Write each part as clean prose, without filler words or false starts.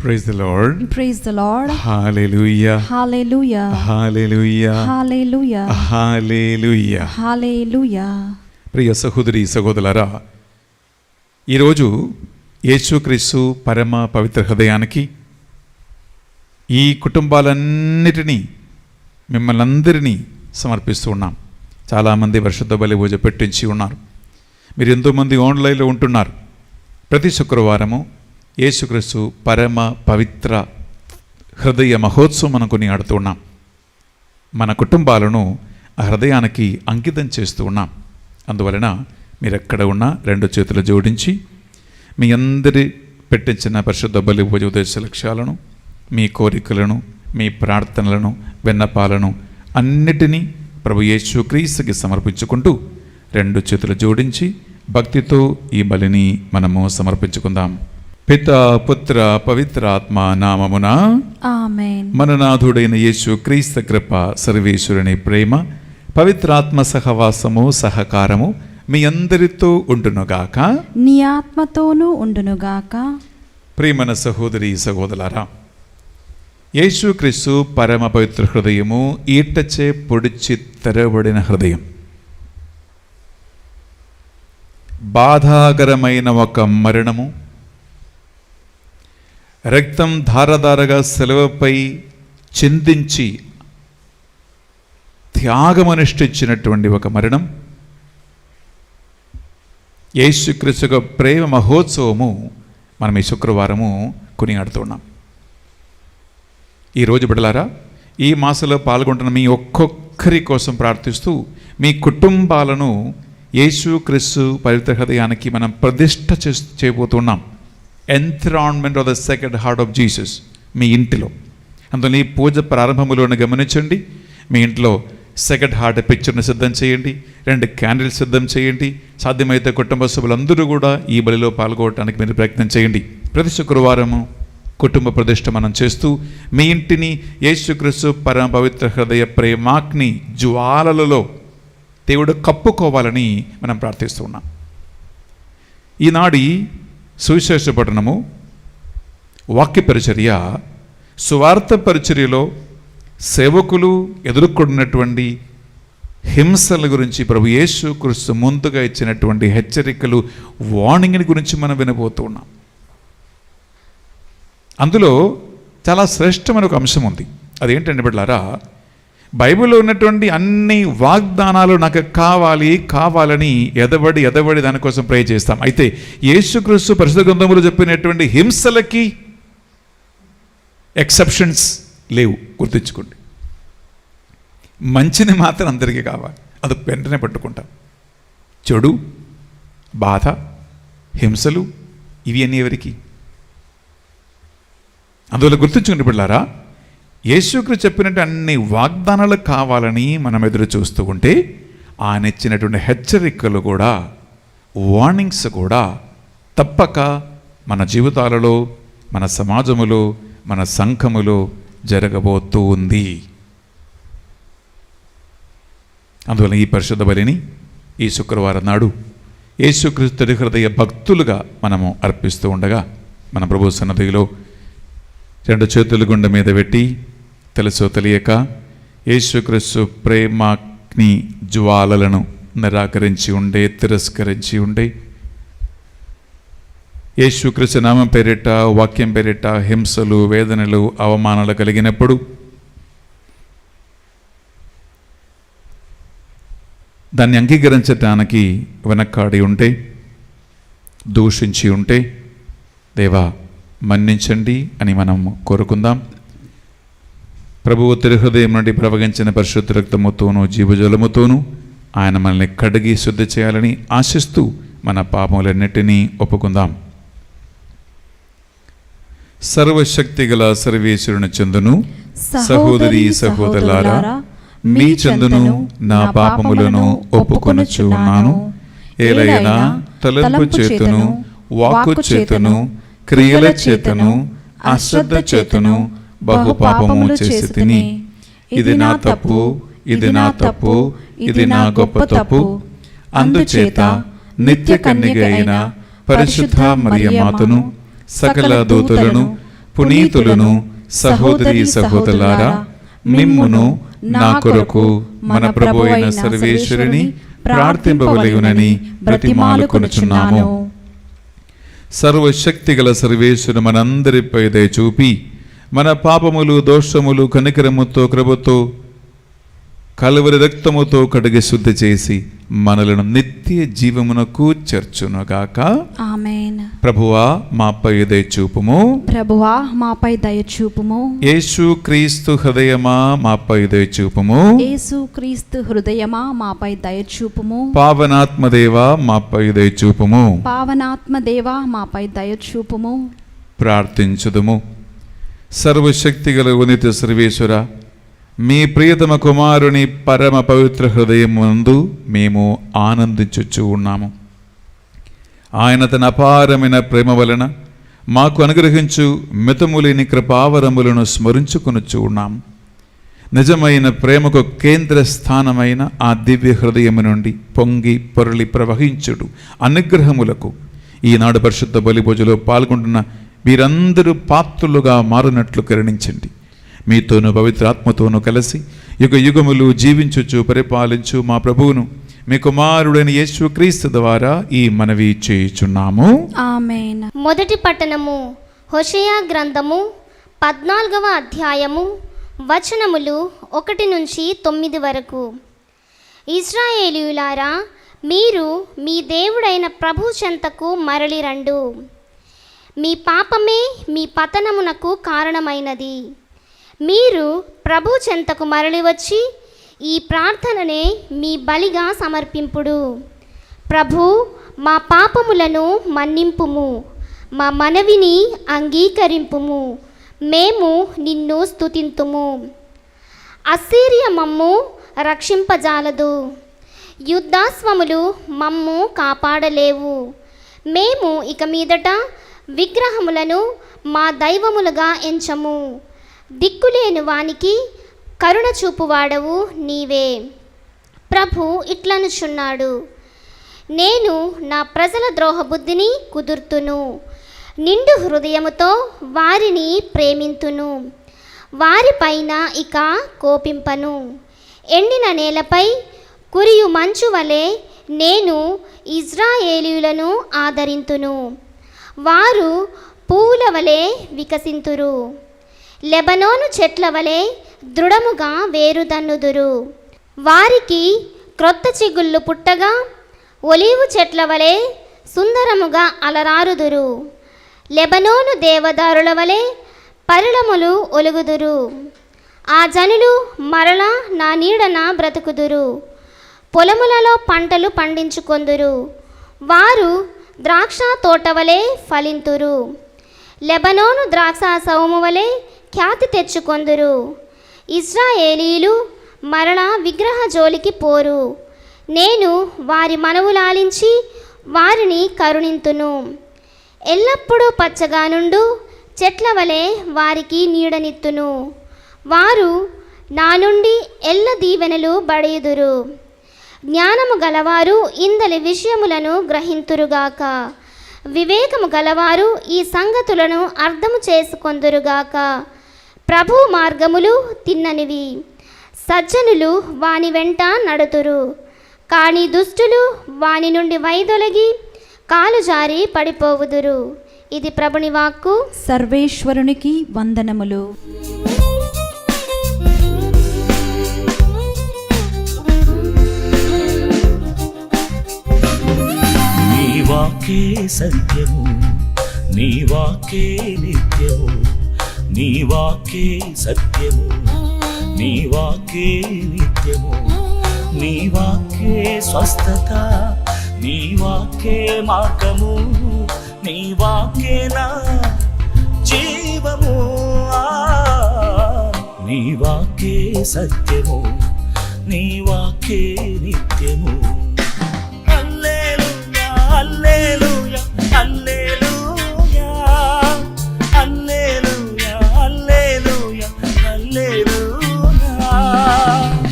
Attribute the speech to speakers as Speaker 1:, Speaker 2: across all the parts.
Speaker 1: Praise the Lord.
Speaker 2: Praise the Lord.
Speaker 1: Hallelujah.
Speaker 2: Hallelujah.
Speaker 1: Hallelujah.
Speaker 2: Hallelujah.
Speaker 1: Hallelujah.
Speaker 2: Hallelujah.
Speaker 1: ప్రియ సహోదరి సహోదరులారా, ఈరోజు యేసుక్రీస్తు పరమ పవిత్ర హృదయానికి ఈ కుటుంబాలన్నిటినీ మిమ్మల్ని అందరినీ సమర్పిస్తూ ఉన్నాం. చాలామంది పరిశుద్ధ బలి పూజ పెట్టించి ఉన్నారు. మీరు ఎంతోమంది ఆన్లైన్లో ఉంటున్నారు. ప్రతి శుక్రవారము యేసుక్రీస్తు పరమ పవిత్ర హృదయ మహోత్సవం మనం కొనియాడుతూ ఉన్నాం. మన కుటుంబాలను ఆ హృదయానికి అంకితం చేస్తూ ఉన్నాం. అందువలన మీరెక్కడ ఉన్నా రెండు చేతులు జోడించి మీ అందరి పెట్టించిన పరిశుద్ధ బలి పూజ ఉద్దేశ లక్ష్యాలను, మీ కోరికలను, మీ ప్రార్థనలను, విన్నపాలను అన్నిటినీ ప్రభు యేసుక్రీస్తుకి సమర్పించుకుంటూ రెండు చేతులు జోడించి భక్తితో ఈ బలిని మనము సమర్పించుకుందాం. పితా పుత్ర పవిత్రాత్మ నామమున
Speaker 2: ఆమేన్.
Speaker 1: మన నాథుడైన యేసుక్రీస్తు కృప, సర్వేశ్వరుని ప్రేమ, పవిత్రాత్మ సహవాసము సహకారము మీ అందరితో ఉండునుగాక,
Speaker 2: నీ ఆత్మతోనూ ఉండునుగాక.
Speaker 1: ప్రియమైన సహోదరి సహోదరులారా, యేసుక్రీస్తు పరమ పవిత్ర హృదయము ఈటచే పొడిచి తెరవబడిన హృదయం. బాధాకరమైన ఒక మరణము, రక్తం ధారధారగా శిలువపై చిందించి త్యాగమనుష్ఠించినటువంటి ఒక మరణం, యేసుక్రీస్తు ప్రేమ మహోత్సవము మనం ఈ శుక్రవారము కొనియాడుతున్నాం. ఈరోజు బిడ్డలారా, ఈ మాసంలో పాల్గొంటున్న మీ ఒక్కొక్కరి కోసం ప్రార్థిస్తూ మీ కుటుంబాలను యేసుక్రీస్తు పవిత్ర హృదయానికి మనం ప్రతిష్ఠ చేయబోతున్నాం. Enthronement of the sacred heart of Jesus మీ ఇంటిలో. అందులో ఈ పూజ ప్రారంభంలోనే గమనించండి. మీ ఇంట్లో సెకండ్ హార్ట్ పిక్చర్ని సిద్ధం చేయండి, 2 క్యాండిల్స్ సిద్ధం చేయండి. సాధ్యమైతే కుటుంబ సభ్యులందరూ కూడా ఈ బలిలో పాల్గొనడానికి మీరు ప్రయత్నం చేయండి. ప్రతి శుక్రవారము కుటుంబ ప్రతిష్ఠ మనం చేస్తూ మీ ఇంటిని యేసుక్రీస్తు పరమ పవిత్ర హృదయ ప్రేమాగ్ని జ్వాలలలో దేవుడు కప్పుకోవాలని మనం ప్రార్థిస్తూ ఉన్నాం. ఈనాడి సువిశేష పఠనము, వాక్య పరిచర్య, సువార్త పరిచర్యలో సేవకులు ఎదుర్కొన్నటువంటి హింసల గురించి ప్రభు యేసుక్రీస్తు ముందుగా ఇచ్చినటువంటి హెచ్చరికలు, వార్నింగ్ని గురించి మనం వినబోతూ ఉన్నాం. అందులో చాలా శ్రేష్టమైన ఒక అంశం ఉంది. అదేంటంటే బిడ్డలారా, బైబిల్లో ఉన్నటువంటి అన్ని వాగ్దానాలు నాకు కావాలని ఎదబడి దానికోసం ప్రే చేస్తాం. అయితే యేసుక్రీస్తు పరిశుద్ధ గ్రంథంలో చెప్పినటువంటి హింసలకి ఎక్సెప్షన్స్ లేవు, గుర్తుంచుకోండి. మంచిని మాత్రం అందరికీ కావాలి, అది వెంటనే పట్టుకుంటాం. చెడు, బాధ, హింసలు ఇవి అన్నీ ఎవరికి? అందువల్ల గుర్తుంచుకోండి బిడ్డలారా, యేసుక్రీస్తు చెప్పినట్టు అన్ని వాగ్దానాలు కావాలని మనం ఎదురు చూస్తూ ఉంటే ఆయన ఇచ్చినటువంటి హెచ్చరికలు కూడా, వార్నింగ్స్ కూడా తప్పక మన జీవితాలలో, మన సమాజములో, మన సంఘములో జరగబోతూ ఉంది. అందువల్ల ఈ పరిశుద్ధ బలిని ఈ శుక్రవారం నాడు యేసుక్రీస్తు హృదయ భక్తులుగా మనము అర్పిస్తూ ఉండగా మన ప్రభు సన్నిధిలో 2 చేతుల గుండె మీద పెట్టి తెలుసో తెలియక యేసుక్రీస్తు ప్రేమాగ్ని జ్వాలలను నిరాకరించి ఉండే, తిరస్కరించి ఉండే, యేసుక్రీస్తు నామం పేరిట, వాక్యం పేరిట హింసలు, వేదనలు, అవమానాలు కలిగినప్పుడు దాన్ని అంగీకరించటానికి వెనక్కాడి ఉంటే, దూషించి ఉంటే, దేవా మన్నించండి అని మనం కోరుకుందాం. ప్రభువు తిరుహృదయం నుండి ప్రవహించిన పరిశుద్ధ రక్తముతోనూ జీవజలముతోనూ ఆయన మనల్ని కడిగి శుద్ధి చేయాలని ఆశిస్తూ మన పాపములన్నిటినీ ఒప్పుకుందాం. సర్వశక్తి గల సర్వేశ్వరుని చెందును సహోదరి సహోదరులారా, మీ చెందును నా పాపములను ఒప్పుకొనుచు ఉన్నాను. ఏలైనా తలంపు చేతును, వాక్కు చేతును, క్రియల చేతను, అశ్రద్ధ చేతను బహు పాపము చేసి తిని, ఇది నా తప్పు, ఇది నా తప్పు, ఇది నా గొప్ప తప్పు. అందుచేత నిత్య కన్యక అయిన పరిశుద్ధ మరియమాతను, సకల దూతలను, పునీతులను సహోదరి సహోదరులారా, మిమ్మును నా కొరకు మన ప్రభు అయిన సర్వేశ్వరుని ప్రార్థింపవలెనని బ్రతిమాలుకొనుచున్నాము. సర్వశక్తిగల సర్వేశ్వరుడు మనందరిపై దయ చూపి మన పాపములు దోషములు కనికరముతో కృపతో కలువరి రక్తముతో కడిగి శుద్ధి చేసి మనలను నిత్య జీవమునకు చేర్చునుగాక.
Speaker 2: ఆమేన్.
Speaker 1: ప్రభువా మాపై దయ చూపుము.
Speaker 2: ప్రభువా మాపై దయ చూపుము.
Speaker 1: యేసు క్రీస్తు హృదయమా మాపై దయ చూపుము.
Speaker 2: యేసు క్రీస్తు హృదయమా మాపై దయ చూపుము.
Speaker 1: పావనాత్మదేవా మాపై దయ చూపుము.
Speaker 2: పావనాత్మ దేవా మాపై దయ చూపుము.
Speaker 1: ప్రార్థించుదుము. సర్వశక్తిగల ఉన్నత సర్వేశ్వర, మీ ప్రియతమ కుమారుని పరమ పవిత్ర హృదయమునందు మేము ఆనందించుచూ ఉన్నాము. ఆయన తన అపారమైన ప్రేమ వలన మాకు అనుగ్రహించు మితములేని కృపావరములను స్మరించుకొనుచూ ఉన్నాము. నిజమైన ప్రేమకు కేంద్ర స్థానమైన ఆ దివ్య హృదయము నుండి పొంగి పొరలి ప్రవహించుడు అనుగ్రహములకు ఈనాడు పరిశుద్ధ బలిభోజలో పాల్గొంటున్న వీరందరూ పాత్రులుగా మారునట్లు కరుణించండి. మీతోనూ పవిత్ర ఆత్మతోనూ కలిసి యుగ యుగములు జీవించుచు పరిపాలించు మా ప్రభువును మీ కుమారుడైన యేసుక్రీస్తు ద్వారా ఈ మనవి చేయుచున్నాము.
Speaker 2: ఆమేన్.
Speaker 3: మొదటి పట్టణము హోషేయ గ్రంథము 14వ అధ్యాయము వచనములు 1 నుంచి 9 వరకు. ఇశ్రాయేలీయులారా, మీరు మీ దేవుడైన ప్రభు చెంతకు మరలి రండు. మీ పాపమే మీ పతనమునకు కారణమైనది. మీరు ప్రభు చెంతకు మరలి వచ్చి ఈ ప్రార్థననే మీ బలిగా సమర్పింపుడు. ప్రభు, మా పాపములను మన్నింపుము, మా మనవిని అంగీకరింపుము, మేము నిన్ను స్తుతింతుము. అస్సీరియ మమ్ము రక్షింపజాలదు, యుద్ధాశ్వములు మమ్ము కాపాడలేవు. మేము ఇక మీదట విగ్రహములను మా దైవములుగా ఎంచము. దిక్కులేని వానికి కరుణ చూపువాడవు నీవే. ప్రభు ఇట్లనుచున్నాడు, నేను నా ప్రజల ద్రోహబుద్ధిని కుదుర్తును, నిండు హృదయముతో వారిని ప్రేమింతును, వారిపైన ఇక కోపింపను. ఎండిన నేలపై కురియు మంచు వలె నేను ఇజ్రాయేలీయులను ఆదరింతును. వారు పువ్వుల వలె వికసింతురు, లెబనోను చెట్ల వలె దృఢముగా వేరుదన్నుదురు. వారికి క్రొత్త చిగుళ్ళు పుట్టగా ఒలీవు చెట్ల వలె సుందరముగా అలరారుదురు. లెబనోను దేవదారుల వలె పరిణములు ఒలుగుదురు. ఆ జనులు మరలా నా నీడన బ్రతుకుదురు, పొలములలో పంటలు పండించుకొందురు. వారు ద్రాక్ష తోట వలె ఫలింతురు, లెబనోను ద్రాక్ష సౌము వలె ఖ్యాతి తెచ్చుకొందురు. ఇశ్రాయేలీయులు మరలా విగ్రహ జోలికి పోరు. నేను వారి మనవులాలించి వారిని కరుణింతును. ఎల్లప్పుడూ పచ్చగా నుండు చెట్ల వలె వారికి నీడనిత్తును. వారు నా నుండి ఎల్ల దీవెనలు బడయుదురు. జ్ఞానము గలవారు ఇందలి విషయములను గ్రహింతురుగాక. వివేకము గలవారు ఈ సంగతులను అర్థము చేసుకొందురుగాక. ప్రభు మార్గములు తిన్ననివి, సజ్జనులు వాని వెంట నడుతురు. కానీ దుష్టులు వాని నుండి వైదొలగి కాలు జారి పడిపోవుదురు. ఇది ప్రభుని వాక్కు.
Speaker 2: సర్వేశ్వరునికి వందనములు.
Speaker 4: నీ వాక్కే సత్యము, నీ వాక్కే నిత్యము, నీ వాక్కే సత్యము, నీ వాక్కే నిత్యము, నీ వాక్కే స్వస్థత, నీ వాక్కే మార్గము, నీ వాక్కే నా జీవము. నీ వాక్కే సత్యము, నీ వాక్కే నిత్యము. హల్లెలూయా, hallelujah, hallelujah, hallelujah, hallelujah, hallelujah.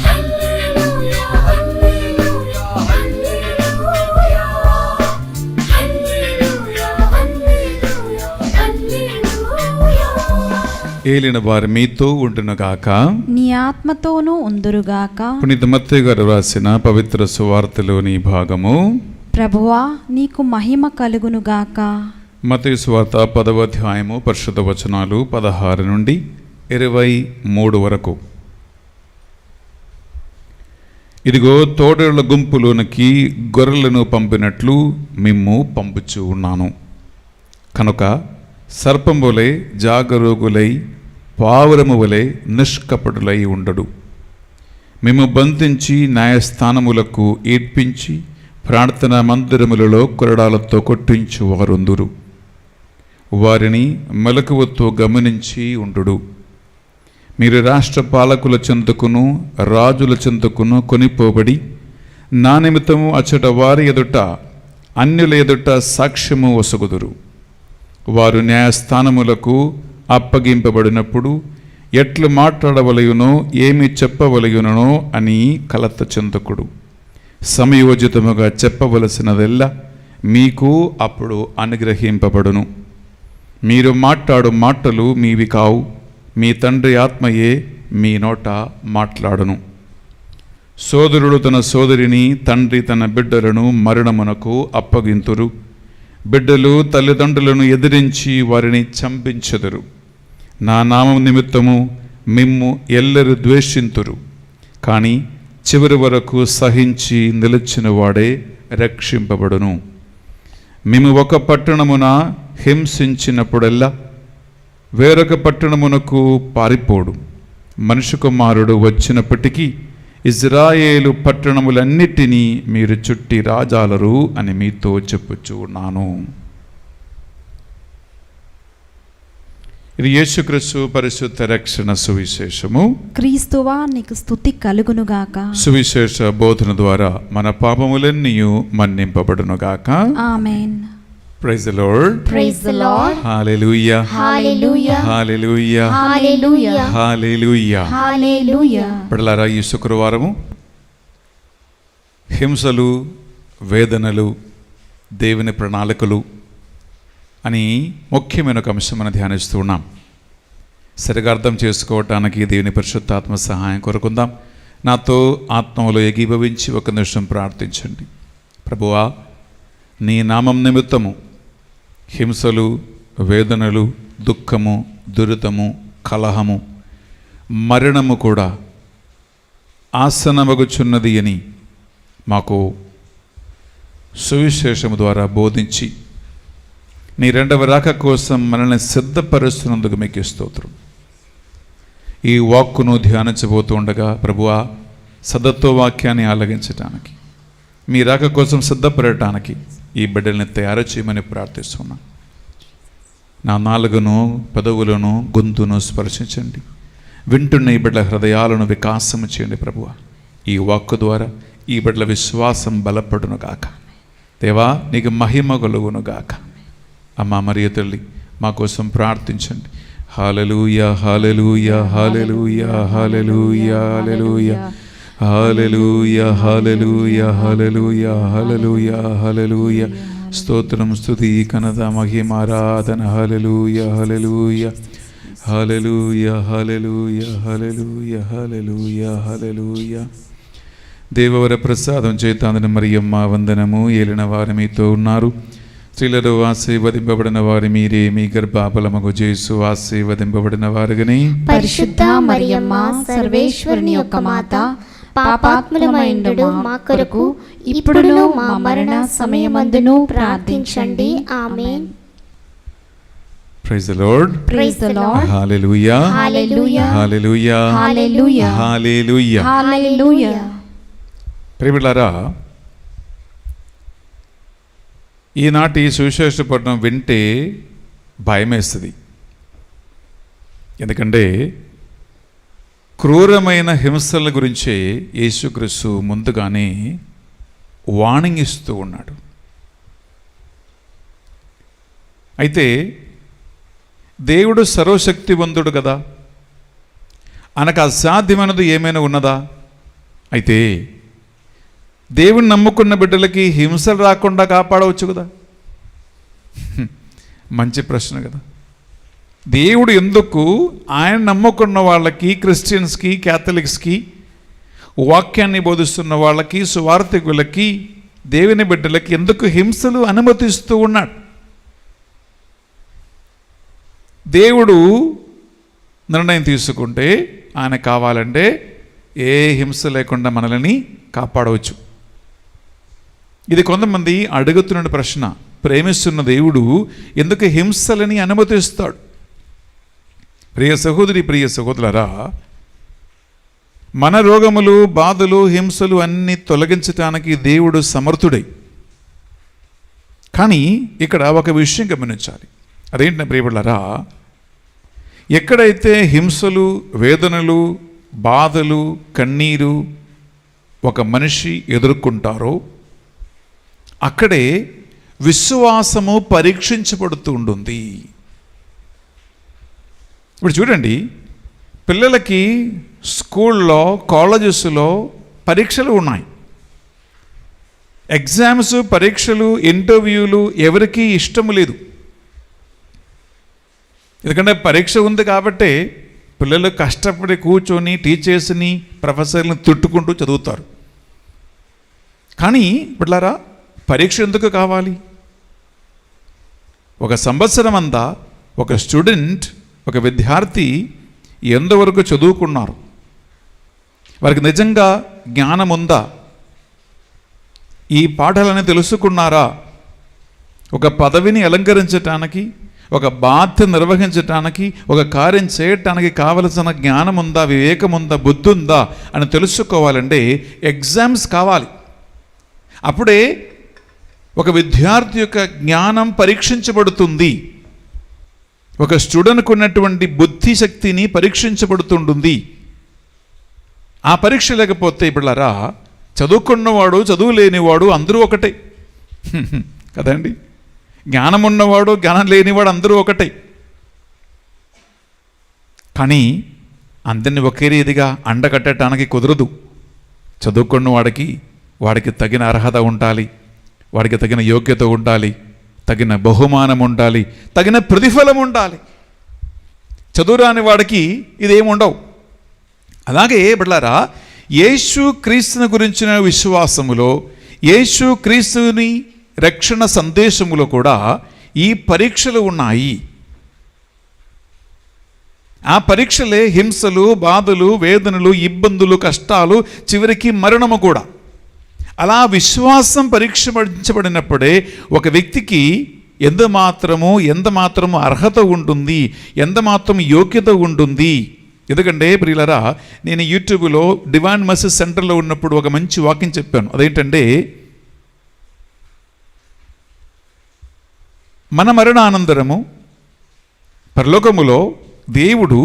Speaker 4: Hallelujah, hallelujah, hallelujah, hallelujah, hallelujah, హల్లెలూయా.
Speaker 1: ఏలిన వారు మీతో ఉండునుగాక.
Speaker 2: నీ ఆత్మతోనూ ఉందురుగాక.
Speaker 1: పునీత మత్తయి గారు రాసిన పవిత్ర సువార్తలోని భాగము.
Speaker 2: ప్రభువా నీకు మహిమ కలుగునుగాక.
Speaker 1: మత్తయి సువార్త 10వ అధ్యాయము పరిశుద్ధ వచనాలు 16 నుండి 23 వరకు. ఇదిగో తోడేళ్ల గుంపులోనికి గొర్రెలను పంపినట్లు మిమ్ము పంపుచూ ఉన్నాను. కనుక సర్పము వలె జాగరూకులై పావురము వలె నిష్కపటులై ఉండడు. మేము బంధించి న్యాయస్థానములకు ఈడ్పించి ప్రార్థనా మందిరములలో కొరడాలతో కొట్టించు వారుందురు. వారిని మెలకువతో గమనించి ఉండుడు. మీరు రాష్ట్ర పాలకుల చెంతకును రాజుల చెంతకును కొనిపోబడి నా నిమిత్తము అచ్చట వారి ఎదుట అన్యుల ఎదుట సాక్ష్యము వసగుదురు. వారు న్యాయస్థానములకు అప్పగింపబడినప్పుడు ఎట్లు మాట్లాడవలయునో ఏమి చెప్పవలయునో అని కలత చెంతకుడు. సమయోచితముగా చెప్పవలసినదెల్లా మీకు అప్పుడు అనుగ్రహింపబడును. మీరు మాట్లాడు మాటలు మీవి కావు, మీ తండ్రి ఆత్మయే మీ నోట మాట్లాడును. సోదరుడు తన సోదరిని, తండ్రి తన బిడ్డలను మరణమునకు అప్పగింతురు. బిడ్డలు తల్లిదండ్రులను ఎదిరించి వారిని చంపించెదరు. నా నామం నిమిత్తము మిమ్ము ఎల్లరు ద్వేషింతురు. కానీ చివరి వరకు సహించి నిలిచిన వాడే రక్షింపబడును. మేము ఒక పట్టణమున హింసించినప్పుడల్లా వేరొక పట్టణమునకు పారిపోడు. మనుష్య కుమారుడు వచ్చినప్పటికీ ఇజ్రాయేలు పట్టణములన్నిటినీ మీరు చుట్టి రాజాలరు అని మీతో చెప్పుచూ ఉన్నాను. ఇది యేసుక్రీస్తు పరిశుద్ధ రక్షణ సువిశేషము.
Speaker 2: క్రీస్తువా నీకు స్తుతి కలుగునుగాక.
Speaker 1: సువిశేష బోధన ద్వారా మన పాపములన్నీ మన్నింపబడునుగాక.
Speaker 2: Amen.
Speaker 1: Praise the lord.
Speaker 2: Praise the lord.
Speaker 1: Hallelujah.
Speaker 3: Hallelujah.
Speaker 1: Hallelujah.
Speaker 3: Hallelujah.
Speaker 1: Hallelujah.
Speaker 3: Hallelujah.
Speaker 1: బిడ్డలారా, ఈ శుక్రవారము హింసలు, వేదనలు, దేవుని ప్రణాళికలు అని ముఖ్యమైన ఒక అంశం మనం ధ్యానిస్తూ ఉన్నాం. సరిగా అర్థం చేసుకోవటానికి దేవుని పరిశుద్ధాత్మ సహాయం కోరుకుందాం. నాతో ఆత్మలో ఏకీభవించి ఒక నిమిషం ప్రార్థించండి. ప్రభువా, నీ నామం నిమిత్తము హింసలు, వేదనలు, దుఃఖము, దురితము, కలహము, మరణము కూడా ఆసనమగుచున్నది అని మాకు సువిశేషము ద్వారా బోధించి నీ రెండవ రాక కోసం మనల్ని సిద్ధపరుస్తున్నందుకు మీకు స్తోత్రం. ఈ వాక్కును ధ్యానించబోతూ ఉండగా ప్రభువా, సదత్వ వాక్యాన్ని ఆలగించటానికి, మీ రాక కోసం సిద్ధపడటానికి ఈ బిడ్డల్ని తయారు చేయమని ప్రార్థిస్తున్నాను. నా నాలుగును, పెదవులను, గొంతును స్పర్శించండి. వింటున్న ఈ బిడ్డల హృదయాలను వికాసము చేయండి ప్రభువా. ఈ వాక్కు ద్వారా ఈ బిడ్డల విశ్వాసం బలపడును గాక. దేవా, నీకు మహిమ కలుగును గాక. అమ్మా మరియ తల్లి, మా కోసం ప్రార్థించండి. హల్లెలూయా. Hallelujah. Hallelujah. Hallelujah. Hallelujah. Hallelujah. Hallelujah. Hallelujah. Hallelujah. హల్లెలూయా. స్తోత్రం, స్తుతి, ఘనత, మహిమ, ఆరాధన. హల్లెలూయా. Hallelujah. Hallelujah. Hallelujah. Hallelujah. Hallelujah. హల్లెలూయా. దేవవర ప్రసాదం చేతాందని మరియమ్మ వందనము. ఏలిన వారు మీతో ఉన్నారు. స్త్రీలలో ఆశీర్వదింపబడిన వారు మీరే. మీ గర్భఫలమగు యేసు ఆశీర్వదింపబడిన వారుగని.
Speaker 3: పరిశుద్ధ మరియమ్మ సర్వేశ్వరుని యొక్క మాత, పాపాత్ములమైండు మా కొరకు ఇప్పుడును మా మరణ సమయమందును ప్రార్థించండి. Amen.
Speaker 1: Praise the lord.
Speaker 3: Praise the lord.
Speaker 1: Hallelujah.
Speaker 3: Hallelujah.
Speaker 1: Hallelujah.
Speaker 3: Hallelujah.
Speaker 1: Hallelujah.
Speaker 3: Hallelujah.
Speaker 1: ప్రియమిత్రులారా, ఈనాటి సువిశేష పఠనం వింటే భయమేస్తుంది. ఎందుకంటే క్రూరమైన హింసల గురించే యేసుక్రీస్తు ముందుగానే వార్నింగ్ ఇస్తూ ఉన్నాడు. అయితే దేవుడు సర్వశక్తివంతుడు కదా, ఆయనకు అసాధ్యమైనది ఏమైనా ఉన్నదా? అయితే దేవుని నమ్ముకున్న బిడ్డలకి హింసలు రాకుండా కాపాడవచ్చు కదా. మంచి ప్రశ్న కదా. దేవుడు ఎందుకు ఆయన నమ్ముకున్న వాళ్ళకి, క్రిస్టియన్స్కి, క్యాథలిక్స్కి, వాక్యాన్ని బోధిస్తున్న వాళ్ళకి, సువార్థికులకి, దేవుని బిడ్డలకి ఎందుకు హింసలు అనుమతిస్తూ ఉన్నాడు? దేవుడు నిర్ణయం తీసుకుంటే ఆయన కావాలంటే ఏ హింస లేకుండా మనల్ని కాపాడవచ్చు. ఇది కొంతమంది అడుగుతున్న ప్రశ్న. ప్రేమిస్తున్న దేవుడు ఎందుకు హింసలని అనుమతిస్తాడు? ప్రియ సహోదరి, ప్రియ సహోదరులారా, మన రోగములు, బాధలు, హింసలు అన్నీ తొలగించటానికి దేవుడు సమర్థుడై. కానీ ఇక్కడ ఒక విషయం గమనించాలి. అదేంటి ప్రియబిడ్డలారా, ఎక్కడైతే హింసలు, వేదనలు, బాధలు, కన్నీరు ఒక మనిషి ఎదుర్కొంటారో అక్కడే విశ్వాసము పరీక్షించబడుతూ ఉంటుంది. ఇప్పుడు చూడండి, పిల్లలకి స్కూల్లో, కాలేజెస్లో పరీక్షలు ఉన్నాయి. ఎగ్జామ్స్, పరీక్షలు, ఇంటర్వ్యూలు ఎవరికీ ఇష్టం లేదు. ఎందుకంటే పరీక్ష ఉంది కాబట్టి పిల్లలు కష్టపడి కూర్చొని టీచర్స్ని, ప్రొఫెసర్ని తిట్టుకుంటూ చదువుతారు. కానీ బిడ్డలారా, పరీక్ష ఎందుకు కావాలి? ఒక సంవత్సరం అంతా ఒక స్టూడెంట్, ఒక విద్యార్థి ఎంతవరకు చదువుకున్నారు? వారికి నిజంగా జ్ఞానం ఉందా? ఈ పాఠాలని తెలుసుకున్నారా? ఒక పదవిని అలంకరించటానికి, ఒక బాధ్యత నిర్వహించటానికి, ఒక కార్యం చేయటానికి కావలసిన జ్ఞానం ఉందా, వివేకం ఉందా, బుద్ధి ఉందా అని తెలుసుకోవాలంటే ఎగ్జామ్స్ కావాలి. అప్పుడే ఒక విద్యార్థి యొక్క జ్ఞానం పరీక్షించబడుతుంది. ఒక స్టూడెంట్కు ఉన్నటువంటి బుద్ధి శక్తిని పరీక్షించబడుతుంటుంది. ఆ పరీక్ష లేకపోతే బిడ్డలారా, చదువుకున్నవాడు, చదువు లేనివాడు అందరూ ఒకటే కదండి. జ్ఞానం ఉన్నవాడు, జ్ఞానం లేనివాడు అందరూ ఒకటే. కానీ అందరిని ఒకే రీతిగా అండకట్టడానికి కుదరదు. చదువుకున్న వాడికి తగిన అర్హత ఉండాలి, వాడికి తగిన యోగ్యత ఉండాలి, తగిన బహుమానం ఉండాలి, తగిన ప్రతిఫలం ఉండాలి. చదువురాని వాడికి ఇదేముండవు. అలాగే బిడ్డలారా, యేసు క్రీస్తుని గురించిన విశ్వాసములో, యేసు క్రీస్తుని రక్షణ సందేశములో కూడా ఈ పరీక్షలు ఉన్నాయి. ఆ పరీక్షలే హింసలు, బాధలు, వేదనలు, ఇబ్బందులు, కష్టాలు, చివరికి మరణము కూడా. అలా విశ్వాసం పరీక్షించబడినప్పుడే ఒక వ్యక్తికి ఎంత మాత్రము అర్హత ఉంటుంది, ఎంత మాత్రం యోగ్యత ఉంటుంది. ఎందుకంటే ప్రియులారా, నేను యూట్యూబ్లో డివైన్ మెసేజ్ సెంటర్లో ఉన్నప్పుడు ఒక మంచి వాక్యం చెప్పాను. అదేంటంటే, మన మరణానంతరము పరలోకములో దేవుడు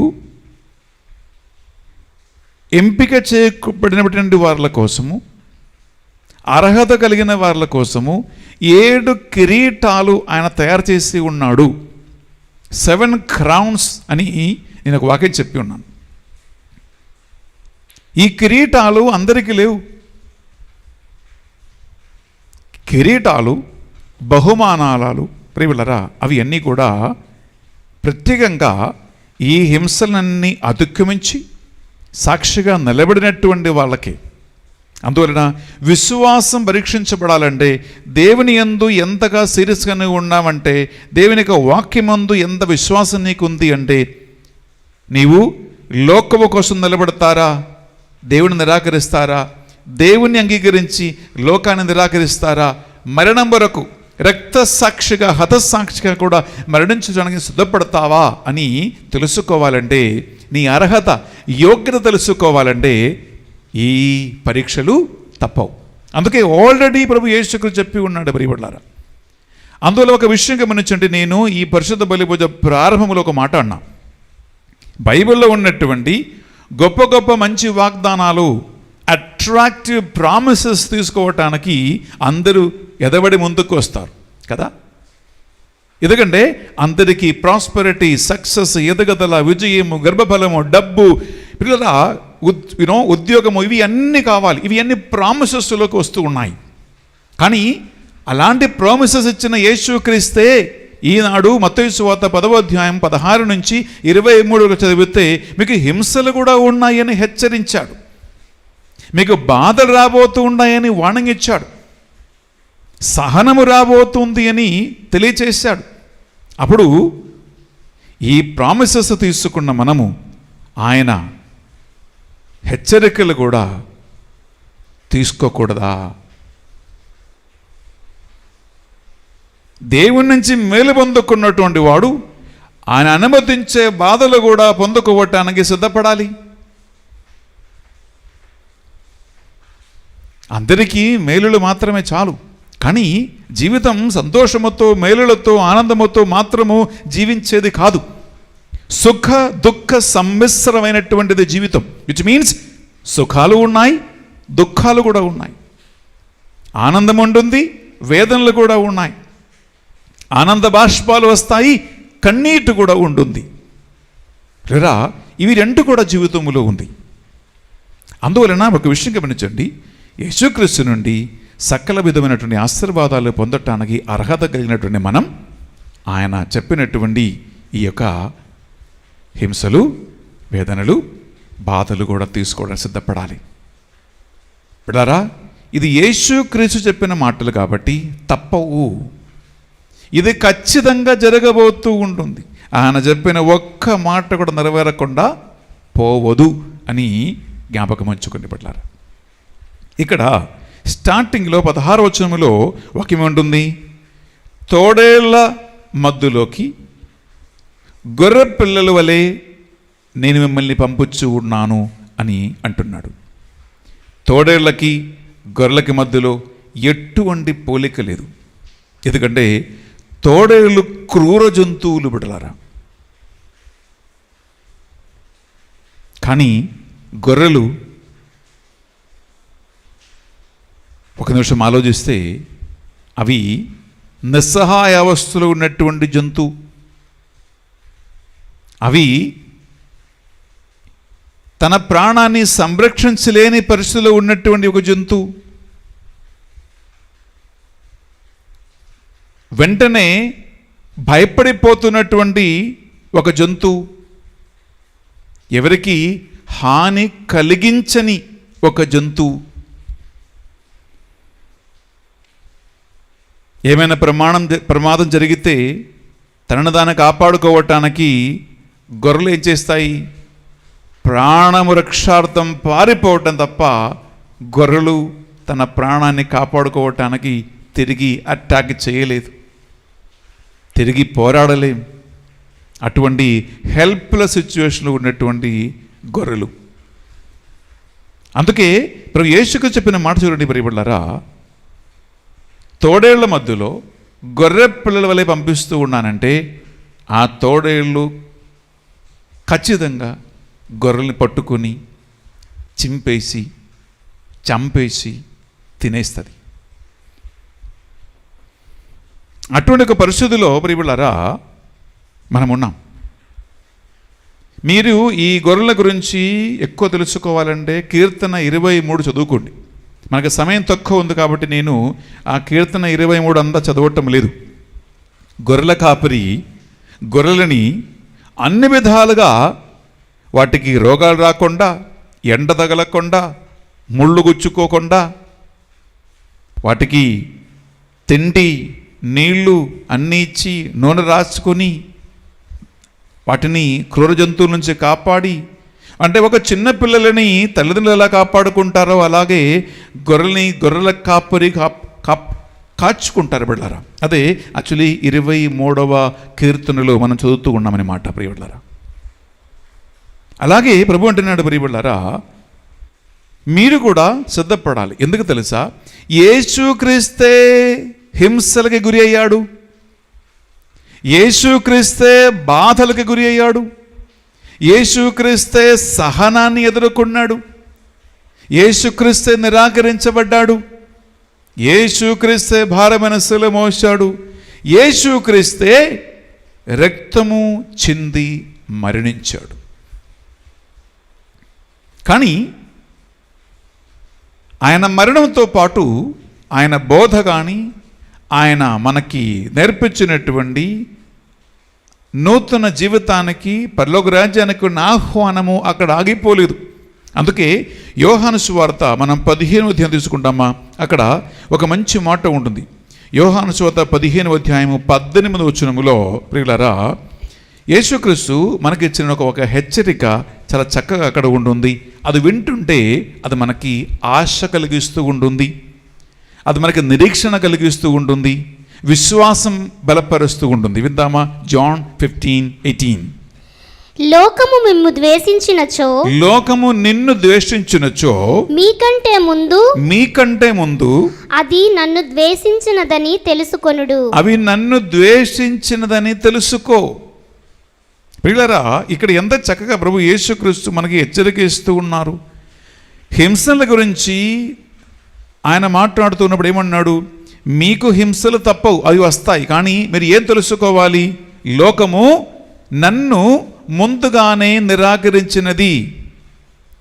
Speaker 1: ఎంపిక చేయబడినటువంటి వారి కోసము, అర్హత కలిగిన వారి కోసము 7 కిరీటాలు ఆయన తయారు చేసి ఉన్నాడు. 7 crowns అని నేను ఒక వాక్యం చెప్పి ఉన్నాను. ఈ కిరీటాలు అందరికీ లేవు. కిరీటాలు, బహుమానాలు ప్రియులరా, అవి అన్నీ కూడా ప్రత్యేకంగా ఈ హింసలన్నీ అతిక్రమించి సాక్షిగా నిలబడినటువంటి వాళ్ళకి. అందువలన విశ్వాసం పరీక్షించబడాలంటే దేవుని యందు ఎంతగా సీరియస్గానే ఉన్నామంటే, దేవుని యొక్క వాక్యమందు ఎంత విశ్వాసం నీకు ఉంది అంటే, నీవు లోకము కోసం నిలబడతారా, దేవుని నిరాకరిస్తారా, దేవుని అంగీకరించి లోకాన్ని నిరాకరిస్తారా, మరణం వరకు రక్త సాక్షిగా, హతసాక్షిగా కూడా మరణించడానికి సిద్ధపడతావా అని తెలుసుకోవాలంటే, నీ అర్హత, యోగ్యత తెలుసుకోవాలంటే ఈ పరీక్షలు తప్పవు. అందుకే ఆల్రెడీ ప్రభు యేసుక్రీస్తు చెప్పి ఉన్నాడు ప్రియబిడ్డలారా. అందువల్ల ఒక విషయం గమనించండి. నేను ఈ పరిశుద్ధ బలి పూజ ప్రారంభంలో ఒక మాట అన్నా. బైబిల్లో ఉన్నటువంటి గొప్ప గొప్ప మంచి వాగ్దానాలు, అట్రాక్టివ్ ప్రామిసెస్ తీసుకోవటానికి అందరూ ఎదబడి ముందుకు వస్తారు కదా. ఎందుకంటే అందరికీ ప్రాస్పెరిటీ, సక్సెస్, ఎదగదల, విజయము, గర్భఫలము, డబ్బు, పిల్లల ఉద్యోగము, ఇవి అన్నీ కావాలి. ఇవి అన్ని ప్రామిసెస్లోకి వస్తూ ఉన్నాయి. కానీ అలాంటి ప్రామిసెస్ ఇచ్చిన యేసుక్రీస్తే ఈనాడు మత్తయి సువార్త 10వ అధ్యాయం 16 నుంచి 23 చదివితే మీకు హింసలు కూడా ఉన్నాయని హెచ్చరించాడు, మీకు బాధలు రాబోతూ ఉన్నాయని వార్నింగ్ ఇచ్చాడు, సహనము రాబోతుంది అని తెలియచేశాడు. అప్పుడు ఈ ప్రామిసెస్ తీసుకున్న మనము ఆయన హెచ్చరికలు కూడా తీసుకోకూడదా? దేవుని నుంచి మేలు పొందుకున్నటువంటి వాడు ఆయన అనుమతించే బాధలు కూడా పొందుకోవటానికి సిద్ధపడాలి. అందరికీ మేలులు మాత్రమే చాలు, కానీ జీవితం సంతోషముతో మేలులతో ఆనందముతో మాత్రము జీవించేది కాదు. సుఖ దుఃఖ సమ్మిశ్రమైనటువంటిది జీవితం, విచ్ మీన్స్ సుఖాలు ఉన్నాయి, దుఃఖాలు కూడా ఉన్నాయి, ఆనందం ఉంటుంది, వేదనలు కూడా ఉన్నాయి, ఆనంద బాష్పాలు వస్తాయి, కన్నీటి కూడా ఉంటుంది. లేదా ఇవి రెండు కూడా జీవితంలో ఉంది. అందువలన ఒక విషయం గమనించండి, యేసుక్రీస్తు నుండి సకల విధమైనటువంటి ఆశీర్వాదాలు పొందటానికి అర్హత కలిగినటువంటి మనం ఆయన చెప్పినటువంటి ఈ యొక్క హింసలు, వేదనలు, బాధలు కూడా తీసుకోవడానికి సిద్ధపడాలి. బిడ్డలారా, ఇది యేసుక్రీస్తు చెప్పిన మాటలు కాబట్టి తప్పవు. ఇది ఖచ్చితంగా జరగబోతూ ఉంటుంది. ఆయన చెప్పిన ఒక్క మాట కూడా నెరవేరకుండా పోవదు అని జ్ఞాపకం ఉంచుకోండి బిడ్డలారా. ఇక్కడ స్టార్టింగ్లో 16వ వచనంలో వాక్యం ఉంటుంది, తోడేళ్ల మధ్యలోకి గొర్రె పిల్లల వలె నేను మిమ్మల్ని పంపుచూ ఉన్నాను అని అంటున్నాడు. తోడేళ్లకి గొర్రెలకి మధ్యలో ఎటువంటి పోలిక లేదు. ఎందుకంటే తోడేళ్ళు క్రూర జంతువులు బిడ్డలారా, కానీ గొర్రెలు ఒక నిమిషం ఆలోచిస్తే అవి నిస్సహాయ అవస్థలో ఉన్నటువంటి జంతువు. అవి తన ప్రాణాన్ని సంరక్షించలేని పరిస్థితిలో ఉన్నటువంటి ఒక జంతువు. వెంటనే భయపడిపోతున్నటువంటి ఒక జంతువు, ఎవరికి హాని కలిగించని ఒక జంతువు. ఏమైనా ప్రమాదం జరిగితే తనను దాన్ని కాపాడుకోవటానికి గొర్రెలు ఏం చేస్తాయి? ప్రాణము రక్షార్థం పారిపోవటం తప్ప గొర్రెలు తన ప్రాణాన్ని కాపాడుకోవటానికి తిరిగి అటాక్ చేయలేదు, తిరిగి పోరాడలేం. అటువంటి హెల్ప్లెస్ సిచ్యువేషన్లో ఉన్నటువంటి గొర్రెలు. అందుకే ప్రభు యేసుకు చెప్పిన మాట చూడండి ప్రియబిడ్డలారా, తోడేళ్ల మధ్యలో గొర్రె పిల్లల వలె పంపిస్తూ ఉన్నానంటే ఆ తోడేళ్ళు ఖచ్చితంగా గొర్రెల్ని పట్టుకొని చింపేసి చంపేసి తినేస్తుంది. అటువంటి ఒక పరిస్థితిలో ప్రియబిడ్డలారా మనం ఉన్నాం. మీరు ఈ గొర్రెల గురించి ఎక్కువ తెలుసుకోవాలంటే కీర్తన 23 చదువుకోండి. మనకు సమయం తక్కువ ఉంది కాబట్టి నేను ఆ కీర్తన 23 అంతా చదవటం లేదు. గొర్రెల కాపరి గొర్రెలని అన్ని విధాలుగా వాటికి రోగాలు రాకుండా, ఎండ తగలకుండా, ముళ్ళు గుచ్చుకోకుండా, వాటికి తిండి నీళ్లు అన్నీ ఇచ్చి నూనె రాసుకొని వాటిని క్రూర జంతువుల నుంచి కాపాడి, అంటే ఒక చిన్న పిల్లలని తల్లిదండ్రులు ఎలా కాపాడుకుంటారో అలాగే గొర్రెల కాపరి కాచుకుంటారు బిడ్డలారా. అదే యాక్చువల్లీ 23వ కీర్తనలో మనం చదువుతూ ఉన్నామని మాట ప్రియబిడ్డలారా. అలాగే ప్రభు అంటున్నాడు ప్రియబిడ్డలారా, మీరు కూడా సిద్ధపడాలి. ఎందుకు తెలుసా? యేసుక్రీస్తే హింసలకి గురి అయ్యాడు, యేసుక్రీస్తే బాధలకు గురి అయ్యాడు, యేసుక్రీస్తే సహనాన్ని ఎదుర్కొన్నాడు, యేసుక్రీస్తే నిరాకరించబడ్డాడు, యేసుక్రీస్తే భారమైన శిలువ మోశాడు, యేసుక్రీస్తే రక్తము చింది మరణించాడు. కానీ ఆయన మరణంతో పాటు ఆయన బోధ కానీ ఆయన మనకి నేర్పించినటువంటి నూతన జీవితానికి, పరలోక రాజ్యానికి ఉన్న ఆహ్వానము అక్కడ ఆగిపోలేదు. అందుకే యోహాను సువార్త మనం 15వ అధ్యాయం తీసుకుంటామా, అక్కడ ఒక మంచి మాట ఉంటుంది. యోహాను సువార్త 15వ అధ్యాయము 18వ వచనములో ప్రియులారా, యేసుక్రీస్తు మనకిచ్చిన ఒక హెచ్చరిక చాలా చక్కగా అక్కడ ఉంటుంది. అది వింటుంటే అది మనకి ఆశ కలిగిస్తూ ఉంటుంది, అది మనకి నిరీక్షణ కలిగిస్తూ ఉంటుంది, విశ్వాసం బలపరుస్తూ ఉంటుంది. విందామా? జాన్ 15:18.
Speaker 5: లోకము మిమ్ము ద్వేషించినచో,
Speaker 1: లోకము నిన్ను ద్వేషించినచో మీకంటే ముందు
Speaker 5: అది నన్ను ద్వేషించినదని తెలుసుకొనుడు.
Speaker 1: అవి నన్ను ద్వేషించినదని తెలుసుకో. ప్రియులారా, ఇక్కడ ఎంత చక్కగా ప్రభు యేసుక్రీస్తు మనకి హెచ్చరిక ఇస్తూ ఉన్నారు. హింసల గురించి ఆయన మాట్లాడుతున్నప్పుడు ఏమన్నాడు? మీకు హింసలు తప్పవు, అవి వస్తాయి, కానీ మీరు ఏం తెలుసుకోవాలి? లోకము నన్ను ముందుగానే నిరాకరించినది,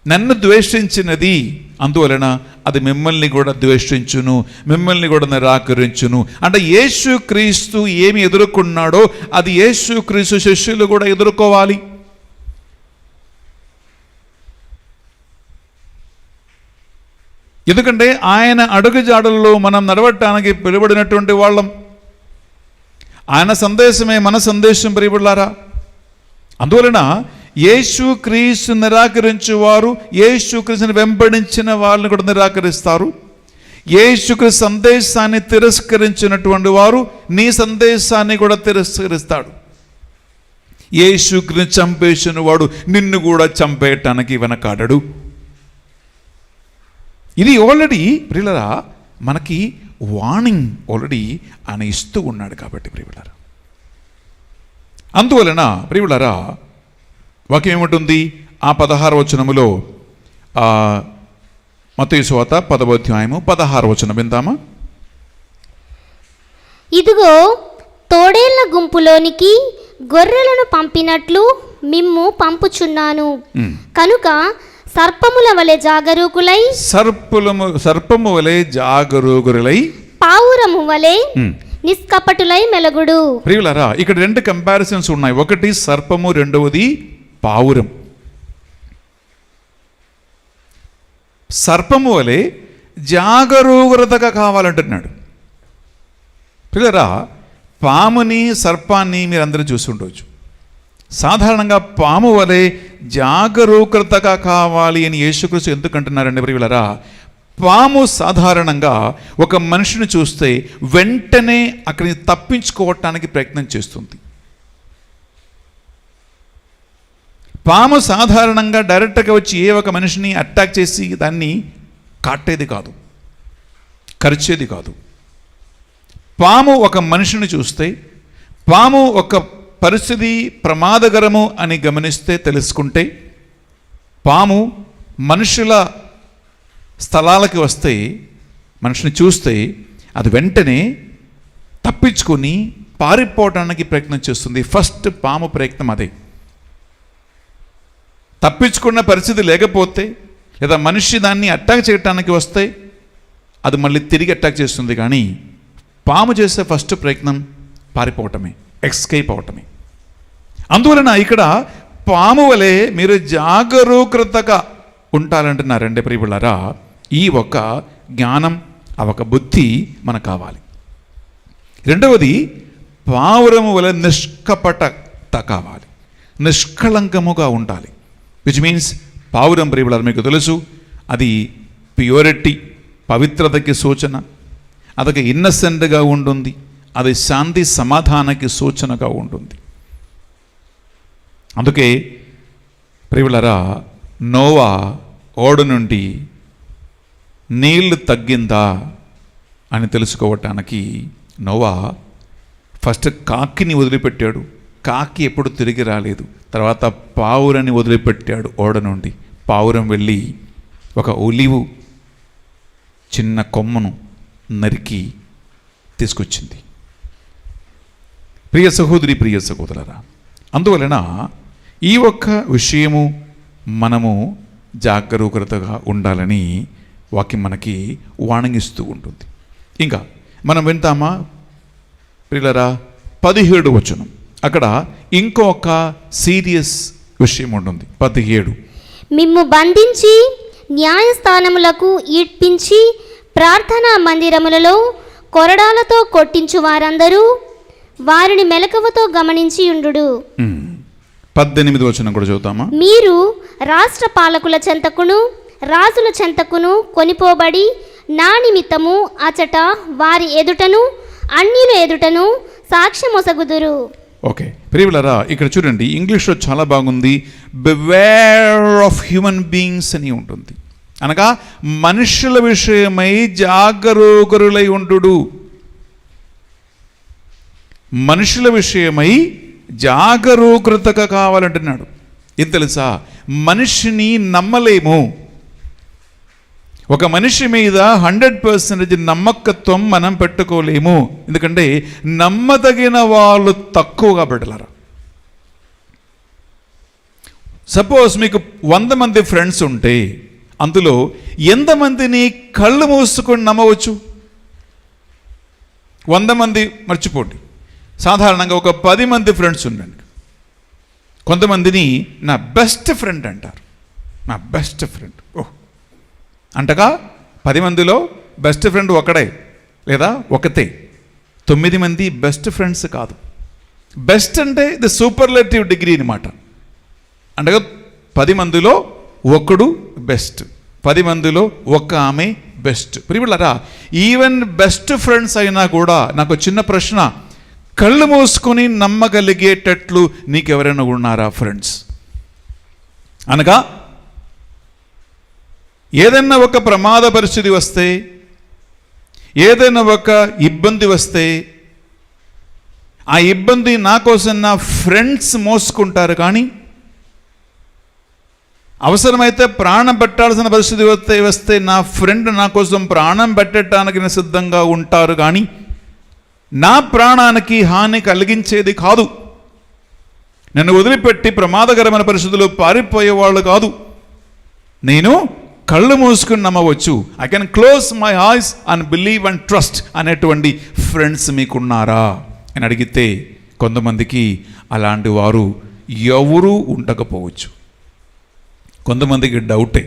Speaker 1: నన్ను ద్వేషించినది, అందువలన అది మిమ్మల్ని కూడా ద్వేషించును, మిమ్మల్ని కూడా నిరాకరించును. అంటే యేసుక్రీస్తు ఏమి ఎదుర్కొన్నాడో అది యేసుక్రీస్తు శిష్యులు కూడా ఎదుర్కోవాలి. ఎందుకంటే ఆయన అడుగుజాడల్లో మనం నడవటానికి పిలువడినటువంటి వాళ్ళం. ఆయన సందేశమే మన సందేశం ప్రియబిడ్డలారా. అందువలన యేసుక్రీస్తు నిరాకరించేవారు యేసుక్రీస్తుని వెంబడించిన వాళ్ళని కూడా నిరాకరిస్తారు. యేసుక్రీస్తు సందేశాన్ని తిరస్కరించినటువంటి వారు నీ సందేశాన్ని కూడా తిరస్కరిస్తాడు. యేసుక్రీస్తుని చంపేసిన వాడు నిన్ను కూడా చంపేయటానికి వెనకాడడు. ఇది ఆల్రెడీ ప్రియులరా మనకి వార్నింగ్ ఆల్రెడీ ఆయన ఇస్తూ ఉన్నాడు కాబట్టి ప్రియులరా. అందువలన ప్రియులరా వాక్యం ఏముంటుంది? ఆ 16వ వచనములో మత్తయి సువార్త 10వ అధ్యాయము 16వ వచనం విందామా?
Speaker 5: ఇదిగో తోడేళ్ల గుంపులోనికి గొర్రెలను పంపినట్లు మిమ్ము పంపుచున్నాను, కనుక సర్పముల వలె జాగరూకులై, సర్పము వలె జాగరూకులై, పావురము వలె నిష్కపటులై మెలగుడు.
Speaker 1: ప్రియులారా, ఇక్కడ 2 కంపారిజన్స్ ఉన్నాయి. ఒకటి సర్పము, రెండవది పావురం. సర్పము వలె జాగరూకతగా కావాలంటున్నాడు. ప్రియులారా, పాముని సర్పాన్ని మీరు అందరూ చూసి ఉండవచ్చు. సాధారణంగా పాము వలె జాగరూకతగా కావాలి అని యేసుక్రీస్తు ఎందుకంటున్నారండి ప్రియులారా? పాము సాధారణంగా ఒక మనిషిని చూస్తే వెంటనే అక్కడిని తప్పించుకోవటానికి ప్రయత్నం చేస్తుంది. పాము సాధారణంగా డైరెక్ట్గా వచ్చి ఏ ఒక మనిషిని అటాక్ చేసి దాన్ని కాటేది కాదు, కరిచేది కాదు. పాము ఒక మనిషిని చూస్తే, పాము ఒక పరిస్థితి ప్రమాదకరము అని గమనిస్తే, తెలుసుకుంటే, పాము మనుషుల స్థలాలకి వస్తే, మనిషిని చూస్తే అది వెంటనే తప్పించుకొని పారిపోవడానికి ప్రయత్నం చేస్తుంది. ఫస్ట్ పాము ప్రయత్నం అదే. తప్పించుకున్న పరిస్థితి లేకపోతే లేదా మనిషి దాన్ని అటాక్ చేయడానికి వస్తే అది మళ్ళీ తిరిగి అటాక్ చేస్తుంది. కానీ పాము చేసే ఫస్ట్ ప్రయత్నం పారిపోవటమే, ఎస్కేప్ అవటమే. అందువలన ఇక్కడ పాము వలె మీరు జాగరూకతగా ఉంటారంటున్నారండి ప్రియులారా. ఈ ఒక జ్ఞానం, ఆ ఒక బుద్ధి మనకు కావాలి. రెండవది, పావురము వలె నిష్కపటత కావాలి, నిష్కళంకముగా ఉండాలి. విచ్ మీన్స్ పావురం ప్రియులారా మీకు తెలుసు, అది ప్యూరిటీ, పవిత్రతకి సూచన. అదొక ఇన్నసెంట్గా ఉంటుంది, అది శాంతి సమాధానానికి సూచనగా ఉంటుంది. అందుకే ప్రియులారా, నోవా ఓడ నుండి నీళ్లు తగ్గిందా అని తెలుసుకోవటానికి నోవా ఫస్ట్ కాకిని వదిలిపెట్టాడు. కాకి ఎప్పుడు తిరిగి రాలేదు. తర్వాత పావురాన్ని వదిలిపెట్టాడు ఓడ నుండి. పావురం వెళ్ళి ఒక ఒలివు చిన్న కొమ్మను నరికి తీసుకొచ్చింది. ప్రియ సహోదరి, ప్రియ సహోదరులారా, అందువలన ఈ ఒక్క విషయము మనము జాగరూకతగా ఉండాలని వాక్యం మనకి వాణిస్తూ ఉంటుంది. ఇంకా మనం వింటామా ప్రియులరా 17 వచనం, అక్కడ ఇంకొక సీరియస్ విషయం ఉంటుంది. 17
Speaker 5: మిమ్ము బంధించి న్యాయస్థానములకు ఈడ్పించి ప్రార్థనా మందిరములలో కొరడాలతో కొట్టించు వారందరూ వారిని మెలకువతో గమనించి ఉండు.
Speaker 1: 18 వచనం కూడా చదువుతామా?
Speaker 5: మీరు రాష్ట్ర పాలకుల చెంతకును రాజుల చెంతకును కొనిపోబడి నా నిమిత్తము అచట వారి ఎదుటను అన్యుల ఎదుటను సాక్ష్యమొసగుదురు.
Speaker 1: ఓకే ప్రియులరా, ఇక్కడ చూడండి, ఇంగ్లీష్లో చాలా బాగుంది, బివేర్ ఆఫ్ హ్యూమన్ బీయింగ్స్ అని ఉంటుంది. అనగా మనుషుల విషయమై జాగరూకరులై ఉండు. మనుషుల విషయమై జాగరూకతగా కావాలంటున్నాడు. ఏం తెలుసా, మనిషిని నమ్మలేము. ఒక మనిషి మీద 100% నమ్మకత్వం మనం పెట్టుకోలేము. ఎందుకంటే నమ్మదగిన వాళ్ళు తక్కువగా పెట్టలేరు. సపోజ్ మీకు 100 మంది ఫ్రెండ్స్ ఉంటే అందులో ఎంతమందిని కళ్ళు మూసుకొని నమ్మవచ్చు? 100 మంది మర్చిపోండి, సాధారణంగా ఒక 10 మంది ఫ్రెండ్స్ ఉండండి. కొంతమందిని నా బెస్ట్ ఫ్రెండ్ అంటారు. నా బెస్ట్ ఫ్రెండ్, ఓహ్ అంటగా 10 మందిలో బెస్ట్ ఫ్రెండ్ ఒకడే లేదా ఒకతే. 9 మంది బెస్ట్ ఫ్రెండ్స్ కాదు. బెస్ట్ అంటే ది సూపర్లేటివ్ డిగ్రీ అనమాట. అంటగా 10 మందిలో ఒకడు బెస్ట్, 10 మందిలో ఒక ఆమె బెస్ట్. ప్రియులారా, ఈవెన్ బెస్ట్ ఫ్రెండ్స్ అయినా కూడా నాకు చిన్న ప్రశ్న, కళ్ళు మూసుకొని నమ్మగలిగేటట్లు నీకెవరైనా ఉన్నారా ఫ్రెండ్స్? అనగా ఏదైనా ఒక ప్రమాద పరిస్థితి వస్తే, ఏదైనా ఒక ఇబ్బంది వస్తే, ఆ ఇబ్బంది నా కోసం నా ఫ్రెండ్స్ మోసుకుంటారు. కానీ అవసరమైతే ప్రాణం పెట్టాల్సిన పరిస్థితి వస్తే నా ఫ్రెండ్ నా కోసం ప్రాణం పెట్టడానికి సిద్ధంగా ఉంటారు. కానీ నా ప్రాణానికి హాని కలిగించేది కాదు. నన్ను వదిలిపెట్టి ప్రమాదకరమైన పరిస్థితుల్లో పారిపోయేవాళ్ళు కాదు. నేను కళ్ళు మూసుకుని నమ్మవచ్చు. I can close my eyes and believe and trust అనేటువంటి ఫ్రెండ్స్ మీకున్నారా అని అడిగితే కొంతమందికి అలాంటి వారు ఎవరూ ఉండకపోవచ్చు. కొంతమందికి డౌటే.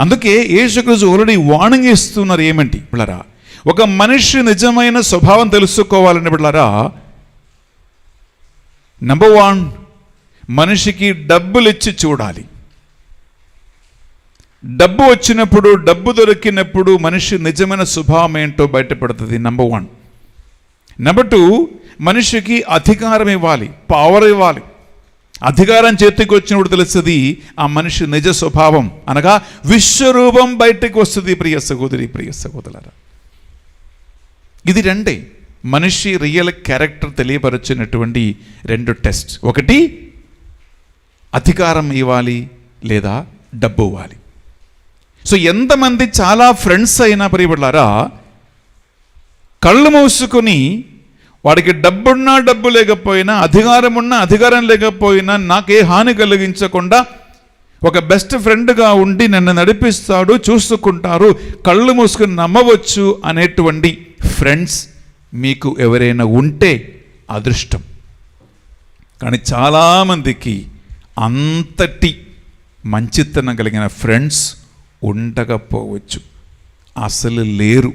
Speaker 1: అందుకే యేసుక్రీస్తు ఆల్రెడీ వార్నింగ్ ఇస్తున్నారు. ఏమంటి బిళ్ళరా, ఒక మనిషి నిజమైన స్వభావం తెలుసుకోవాలని బిళ్ళరా, నంబర్ 1, మనిషికి డబ్బులు ఇచ్చి చూడాలి. డబ్బు వచ్చినప్పుడు, డబ్బు దొరికినప్పుడు మనిషి నిజమైన స్వభావం ఏంటో బయటపడుతుంది. నంబర్ 1. నంబర్ 2, మనిషికి అధికారం ఇవ్వాలి, పవర్ ఇవ్వాలి. అధికారం చేతికి వచ్చినప్పుడు తెలుస్తుంది ఆ మనిషి నిజ స్వభావం, అనగా విశ్వరూపం బయటకు వస్తుంది. ప్రియ సహోదరి, ప్రియ సహోదరులారా, ఇది రెండే మనిషి రియల్ క్యారెక్టర్ తెలియపరచినటువంటి 2 టెస్ట్. ఒకటి అధికారం ఇవ్వాలి లేదా డబ్బు ఇవ్వాలి. సో ఎంతమంది చాలా ఫ్రెండ్స్ అయినా ప్రియబడ్లారా, కళ్ళు మూసుకొని వాడికి డబ్బున్నా డబ్బు లేకపోయినా, అధికారం ఉన్నా అధికారం లేకపోయినా నాకే హాని కలిగించకుండా ఒక బెస్ట్ ఫ్రెండ్గా ఉండి నన్ను నడిపిస్తాడు, చూసుకుంటారు, కళ్ళు మూసుకొని నమ్మవచ్చు అనేటువంటి ఫ్రెండ్స్ మీకు ఎవరైనా ఉంటే అదృష్టం. కానీ చాలామందికి అంతటి మంచితనం కలిగిన ఫ్రెండ్స్ ఉండకపోవచ్చు, అసలు లేరు.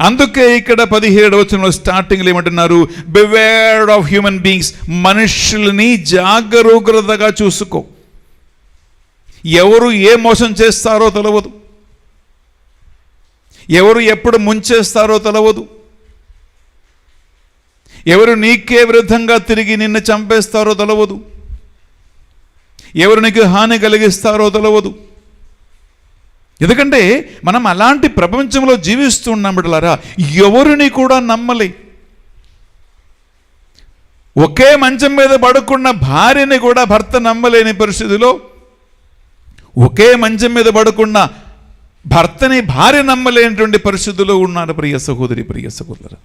Speaker 1: అందుకే ఇక్కడ 17వ వచనంలో స్టార్టింగ్లో ఏమంటున్నారు? Beware of human beings. మనుషుల్ని జాగరూకతగా చూసుకో. ఎవరు ఏ మోసం చేస్తారో తెలవదు, ఎవరు ఎప్పుడు ముంచేస్తారో తెలవదు, ఎవరు నీకే విరుద్ధంగా తిరిగి నిన్ను చంపేస్తారో తెలవదు, ఎవరు నీకు హాని కలిగిస్తారో తెలవదు. ఎందుకంటే మనం అలాంటి ప్రపంచంలో జీవిస్తున్నాం బిడ్డలారా. ఎవరిని కూడా నమ్మలే. ఒకే మంచం మీద పడుకున్న భార్యని కూడా భర్త నమ్మలేని పరిస్థితిలో, ఒకే మంచం మీద పడుకున్న భర్తని భార్య నమ్మలేనటువంటి పరిస్థితుల్లో ఉన్నారు. ప్రియ సహోదరి, ప్రియ సహోదరు,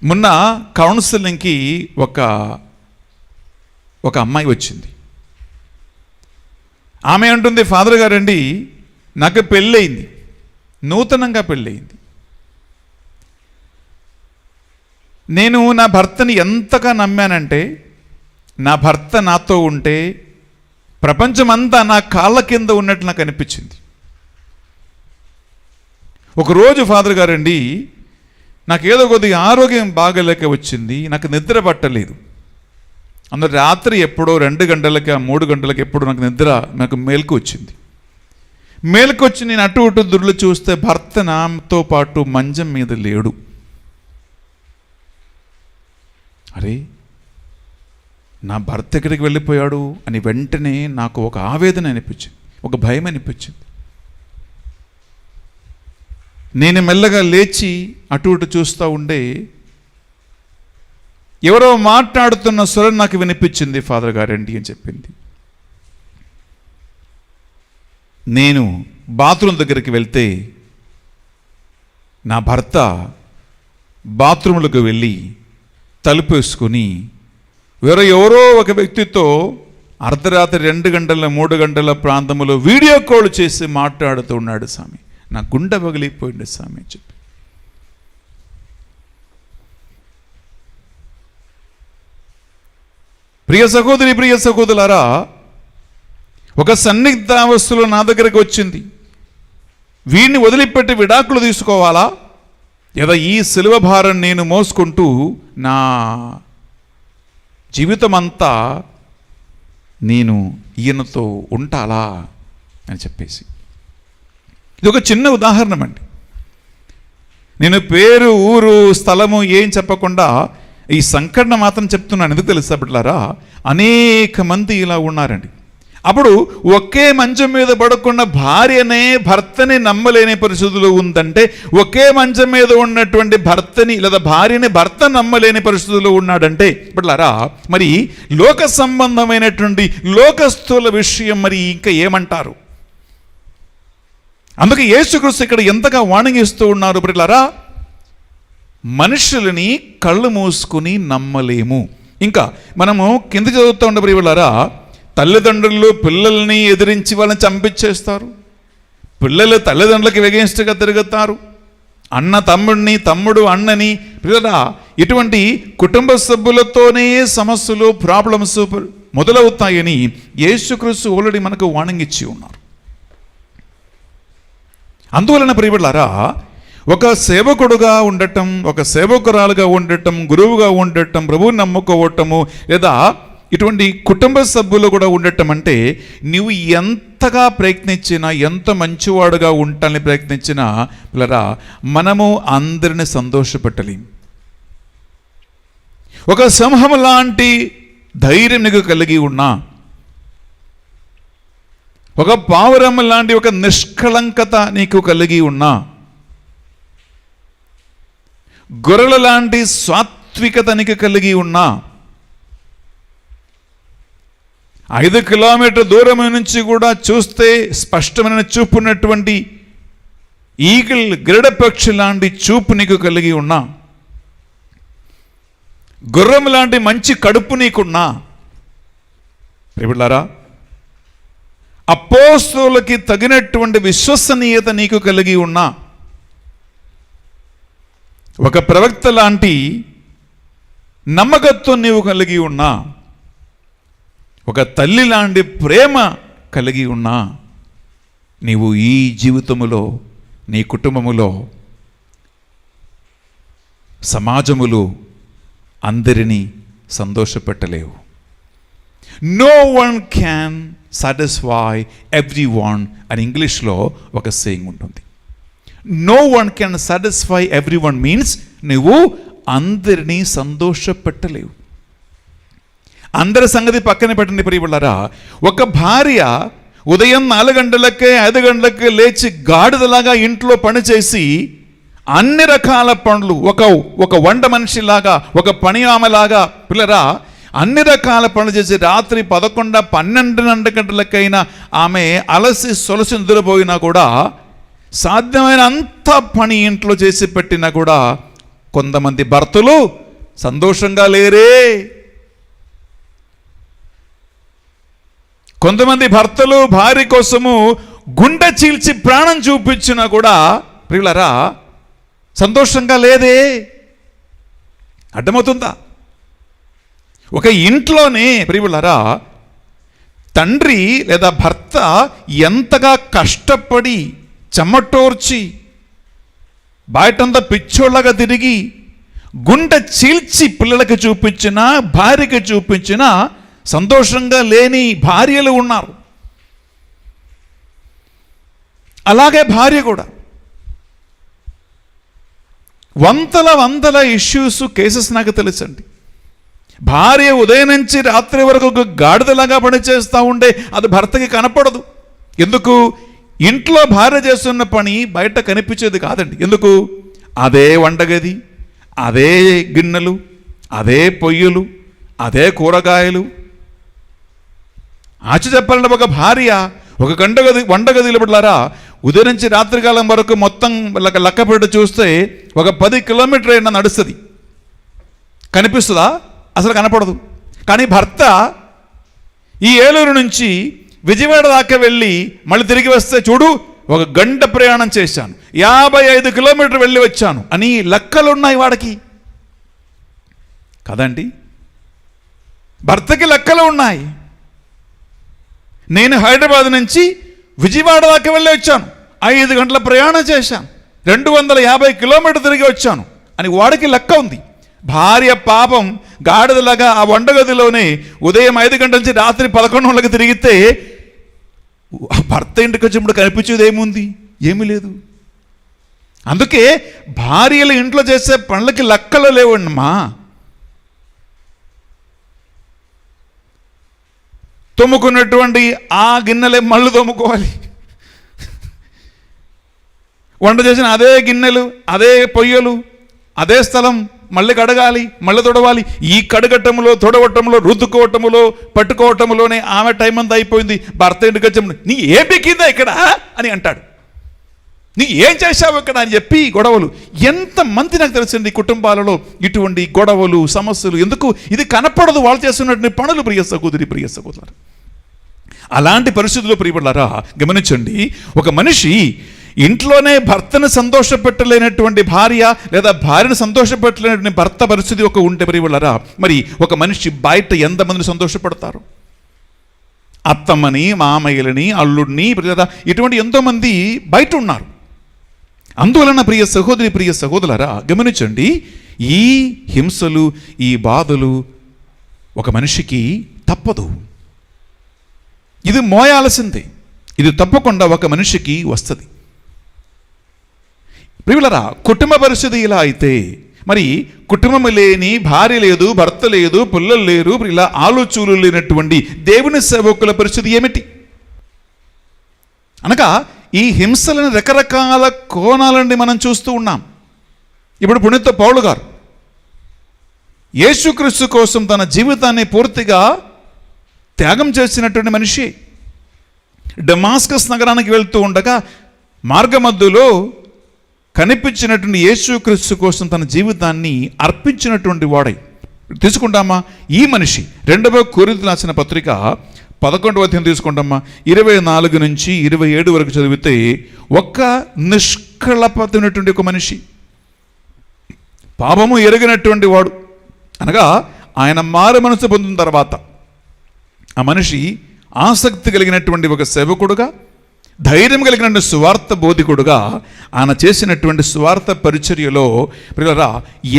Speaker 1: మొన్న కౌన్సిలింగ్కి ఒక అమ్మాయి వచ్చింది. ఆమె అంటుంది, ఫాదర్ గారండి నాకు పెళ్ళయింది, నూతనంగా పెళ్ళయింది. నేను నా భర్తని ఎంతగా నమ్మానంటే, నా భర్త నాతో ఉంటే ప్రపంచమంతా నా కాళ్ళ కింద ఉన్నట్టు నాకు అనిపించింది. ఒకరోజు ఫాదర్ గారండి నాకేదో కొద్దిగా ఆరోగ్యం బాగలేక వచ్చింది, నాకు నిద్ర పట్టలేదు. అందులో రాత్రి ఎప్పుడో 2 గంటలకి 3 గంటలకి ఎప్పుడు నాకు మేలుకు వచ్చింది. మేలుకొచ్చి నేను అటు ఇటు దుర్లు చూస్తే భర్త నాతో పాటు మంచం మీద లేడు. అరే, నా భర్త ఎక్కడికి వెళ్ళిపోయాడు అని వెంటనే నాకు ఒక ఆవేదన అనిపించింది, ఒక భయం అనిపించింది. నేను మెల్లగా లేచి అటు ఇటు చూస్తూ ఉండే ఎవరో మాట్లాడుతున్న స్వరం నాకు వినిపించింది, ఫాదర్ గారండి అని చెప్పింది. నేను బాత్రూమ్ దగ్గరికి వెళ్తే నా భర్త బాత్రూంలోకి వెళ్ళి తలుపు వేసుకొని ఎవరో ఒక వ్యక్తితో అర్ధరాత్రి 2 గంటల 3 గంటల ప్రాంతంలో వీడియో కాల్ చేసి మాట్లాడుతూ ఉన్నాడు స్వామి. నా గుండె పగిలిపోయింది స్వామి అని చెప్పి. ప్రియ సహోదరి, ప్రియ సహోదరులారా, ఒక సన్నిగ్ధావస్థలో నా దగ్గరికి వచ్చింది. వీడిని వదిలిపెట్టి విడాకులు తీసుకోవాలా, లేదా ఈ సిలువ భారం నేను మోసుకుంటూ నా జీవితం అంతా నేను ఈయనతో ఉంటాలా అని చెప్పేసి. ఇది ఒక చిన్న ఉదాహరణ అండి. నేను పేరు, ఊరు, స్థలము ఏం చెప్పకుండా ఈ సంఘటన మాత్రం చెప్తున్నాను. ఎందుకు తెలుసా బిడ్డలారా, అనేక మంది ఇలా ఉన్నారండి. అప్పుడు ఒకే మంచం మీద పడకుండా భార్యనే భర్తని నమ్మలేని పరిస్థితులు ఉందంటే, ఒకే మంచం మీద ఉన్నటువంటి భర్తని లేదా భార్యని భర్త నమ్మలేని పరిస్థితుల్లో ఉన్నాడంటే బిడ్డలారా, మరి లోక సంబంధమైనటువంటి లోకస్తుల విషయం మరి ఇంకా ఏమంటారు? అందుకే యేసుక్రీస్తు ఇక్కడ ఎంతగా వాణిగిస్తూ ఉన్నారు బిడ్డలారా, మనుషులని కళ్ళు మూసుకుని నమ్మలేము. ఇంకా మనము కింద చదువుతూ ఉండే బిడ్డలారా, తల్లిదండ్రులు పిల్లల్ని ఎదిరించి వాళ్ళని చంపించేస్తారు, పిల్లలు తల్లిదండ్రులకి వెగెన్స్ట్గా తిరుగుతారు, అన్న తమ్ముడిని, తమ్ముడు అన్నని. పిల్లరా, ఇటువంటి కుటుంబ సభ్యులతోనే సమస్యలు, ప్రాబ్లమ్స్ మొదలవుతాయని యేసుక్రీస్తు ఆల్రెడీ మనకు వాణింగిచ్చి ఉన్నారు. అందువలన ప్రియబిడ్డలారా, ఒక సేవకుడుగా ఉండటం, ఒక సేవకురాలుగా ఉండటం, గురువుగా ఉండటం, ప్రభువుని నమ్ముకోవటము, లేదా ఇటువంటి కుటుంబ సభ్యులు కూడా ఉండటం అంటే, నువ్వు ఎంతగా ప్రయత్నించినా, ఎంత మంచివాడుగా ఉంటానని ప్రయత్నించినా పిల్లరా, మనము అందరిని సంతోషపెట్టలేం. ఒక సింహం లాంటి ధైర్యం నీకు కలిగి ఉన్నా, ఒక పావురం లాంటి ఒక నిష్కళంకత నీకు కలిగి ఉన్నా, గొర్రెల లాంటి సాత్వికత నీకు కలిగి ఉన్నా, 5 కిలోమీటర్ దూరం నుంచి కూడా చూస్తే స్పష్టమైన చూపున్నటువంటి ఈగిల్, గరుడ పక్షి లాంటి చూపు నీకు కలిగి ఉన్నా, గుర్రం లాంటి మంచి కడుపు నీకున్నా, ప్రియబిడ్డలారా, అపోస్తలులకి తగినటువంటి విశ్వసనీయత నీకు కలిగి ఉన్నా, ఒక ప్రవక్త లాంటి నమ్మకత్వం నీవు కలిగి ఉన్నా, ఒక తల్లి లాంటి ప్రేమ కలిగి ఉన్నా, నీవు ఈ జీవితములో, నీ కుటుంబములో, సమాజములో అందరినీ సంతోషపెట్టలేవు. No one can satisfy every one అని ఇంగ్లీష్లో ఒక సేయింగ్ ఉంటుంది. No one can satisfy every one means నువ్వు అందరినీ సంతోషపెట్టలేవు. అందరి సంగతి పక్కన పెట్టండి ప్రియబిడ్డలారా, ఒక భార్య ఉదయం 4 గంటలకే 5 గంటలకే లేచి గాడిదలాగా ఇంట్లో పనిచేసి అన్ని రకాల పనులు, ఒక వంట మనిషిలాగా, ఒక పని ఆమెలాగా పిల్లరా అన్ని రకాల పనులు చేసి రాత్రి 11, 12 గంటలకైనా ఆమె అలసి సొలసి నిద్రపోయినా కూడా, సాధ్యమైన అంత పని ఇంట్లో చేసి పెట్టినా కూడా కొంతమంది భర్తలు సంతోషంగా లేరే. కొంతమంది భర్తలు భార్య కోసము గుండె చీల్చి ప్రాణం చూపించినా కూడా ప్రియులారా సంతోషంగా లేదే. అర్థమవుతుందా? ఒక ఇంట్లోనే ప్రియులారా తండ్రి లేదా భర్త ఎంతగా కష్టపడి చెమటోర్చి బయటంతా పిచ్చోళ్ళగా తిరిగి గుండె చీల్చి పిల్లలకి చూపించినా భార్యకి చూపించినా సంతోషంగా లేని భార్యలు ఉన్నారు. అలాగే భార్య కూడా వందల ఇష్యూస్ కేసెస్ నాకు తెలుసండి. భార్య ఉదయం నుంచి రాత్రి వరకు ఒక గాడిదలాగా పనిచేస్తూ ఉండే అది భర్తకి కనపడదు. ఎందుకు? ఇంట్లో భార్య చేస్తున్న పని బయట కనిపించేది కాదండి. ఎందుకు? అదే వంటగది, అదే గిన్నెలు, అదే పొయ్యిలు, అదే కూరగాయలు. ఆచి చెప్పాలంటే ఒక భార్య ఒక వంటగదిలో పట్లారా ఉదయం నుంచి రాత్రికాలం వరకు మొత్తం లెక్క పెట్టి చూస్తే ఒక 10 కిలోమీటర్ అయినా నడుస్తుంది. కనిపిస్తుందా? అసలు కనపడదు. కానీ భర్త ఈ ఏలూరు నుంచి విజయవాడ దాకా వెళ్ళి మళ్ళీ తిరిగి వస్తే చూడు 1 గంట ప్రయాణం చేశాను, 55 కిలోమీటర్లు వెళ్ళి వచ్చాను అని లెక్కలు ఉన్నాయి వాడికి కదండి. భర్తకి లెక్కలు ఉన్నాయి. నేను హైదరాబాద్ నుంచి విజయవాడ దాకా వెళ్ళి వచ్చాను, 5 గంటల ప్రయాణం చేశాను, 250 కిలోమీటర్లు తిరిగి వచ్చాను అని వాడికి లెక్క ఉంది. భార్య పాపం గాడిదలాగా ఆ వంటగదిలోనే ఉదయం 5 గంటల నుంచి రాత్రి 11 గంటలకు తిరిగితే భర్త ఇంటికి వచ్చినప్పుడు కనిపించేది ఏముంది? ఏమీ లేదు. అందుకే భార్యలు ఇంట్లో చేసే పనులకి లెక్కలు లేవమ్మా. తోముకున్నటువంటి ఆ గిన్నెలే మళ్ళీ తోముకోవాలి. వంట చేసిన అదే గిన్నెలు, అదే పొయ్యలు, అదే స్థలం మళ్ళీ కడగాలి, మళ్ళీ తొడవాలి. ఈ కడగటంలో, తొడవటంలో, రుద్దుకోవటంలో, పట్టుకోవటంలోనే ఆమె టైం అంతా అయిపోయింది. భర్త ఇంటికి వచ్చి నీ ఏం బిక్కిందా ఇక్కడ అని అంటాడు. నీ ఏం చేశావు ఇక్కడ అని చెప్పి గొడవలు. ఎంతమంది నాకు తెలిసింది కుటుంబాలలో ఇటువంటి గొడవలు, సమస్యలు. ఎందుకు? ఇది కనపడదు వాళ్ళు చేస్తున్నటువంటి పనులు. ప్రియ సహోదరులారా, అలాంటి పరిస్థితుల్లో ప్రియపడ్డారా గమనించండి. ఒక మనిషి ఇంట్లోనే భర్తను సంతోషపెట్టలేనటువంటి భార్య లేదా భార్యను సంతోషపెట్టలేనటువంటి భర్త పరిస్థితి ఒక ఉంటే ప్రియపడ్డారా, మరి ఒక మనిషి బయట ఎంతమందిని సంతోషపడతారు? అత్తమ్మని, మామయ్యలని, అల్లుడిని, ఇటువంటి ఎంతోమంది బయట ఉన్నారు. అందువలన ప్రియ సహోదరులారా గమనించండి, ఈ హింసలు, ఈ బాధలు ఒక మనిషికి తప్పదు. ఇది మోయాల్సిందే. ఇది తప్పకుండా ఒక మనిషికి వస్తుంది. ప్రియులరా, కుటుంబ పరిస్థితి ఇలా అయితే మరి కుటుంబం లేని, భార్య లేదు, భర్త లేదు, పిల్లలు లేరు, ఇలా ఆలోచనలు లేనటువంటి దేవుని సేవకుల పరిస్థితి ఏమిటి? అనగా ఈ హింసలను రకరకాల కోణాలండి మనం చూస్తూ ఉన్నాం. ఇప్పుడు పునీత పౌలు గారు యేసుక్రీస్తు కోసం తన జీవితాన్ని పూర్తిగా త్యాగం చేసినటువంటి మనిషి. డమాస్కస్ నగరానికి వెళ్తూ ఉండగా మార్గమధ్యలో కనిపించినటువంటి యేసుక్రీస్తు కోసం తన జీవితాన్ని అర్పించినటువంటి వాడై తీసుకుంటామా ఈ మనిషి. 2వ కొరింథీయులకు రాసిన పత్రిక 11వ అధ్యాయం తీసుకుంటామా, 24 నుంచి 27 వరకు చదివితే ఒక్క నిష్కళపమైనటువంటి ఒక మనిషి, పాపము ఎరిగినటువంటి వాడు. అనగా ఆయన మారు మనసు పొందిన తర్వాత ఆ మనిషి ఆసక్తి కలిగినటువంటి ఒక సేవకుడుగా, ధైర్యం కలిగిన సువార్త బోధికుడుగా ఆయన చేసినటువంటి సువార్త పరిచర్యలో ప్రియులారా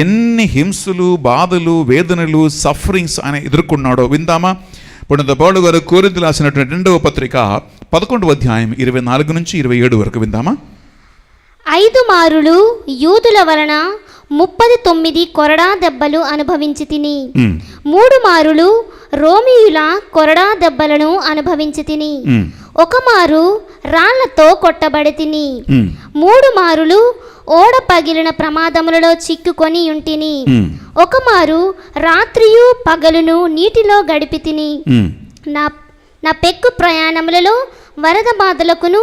Speaker 1: ఎన్ని హింసలు, బాధలు, వేదనలు, సఫరింగ్స్ ఆయన ఎదుర్కొన్నాడో విందామా? పునీత పౌలు గారు కొరింథీయులకు రాసినటువంటి 2వ పత్రిక 11వ అధ్యాయం 24 నుంచి 27 వరకు విందామా?
Speaker 5: 5 మారులు యూదుల వలన 39 కొరడా దెబ్బలు అనుభవించి తిని, 3 మారులు రోమియుల కొరడా దెబ్బలను అనుభవించి తిని, 1 మారు రాళ్లతో కొట్టబడి తిని, 3 మారులు ఓడ పగిలిన ప్రమాదములలో చిక్కుకొని ఉంటిని, 1 మారు రాత్రియు పగలును నీటిలో గడిపి తిని, నా పెక్కు ప్రయాణములలో వరద బాధలకును,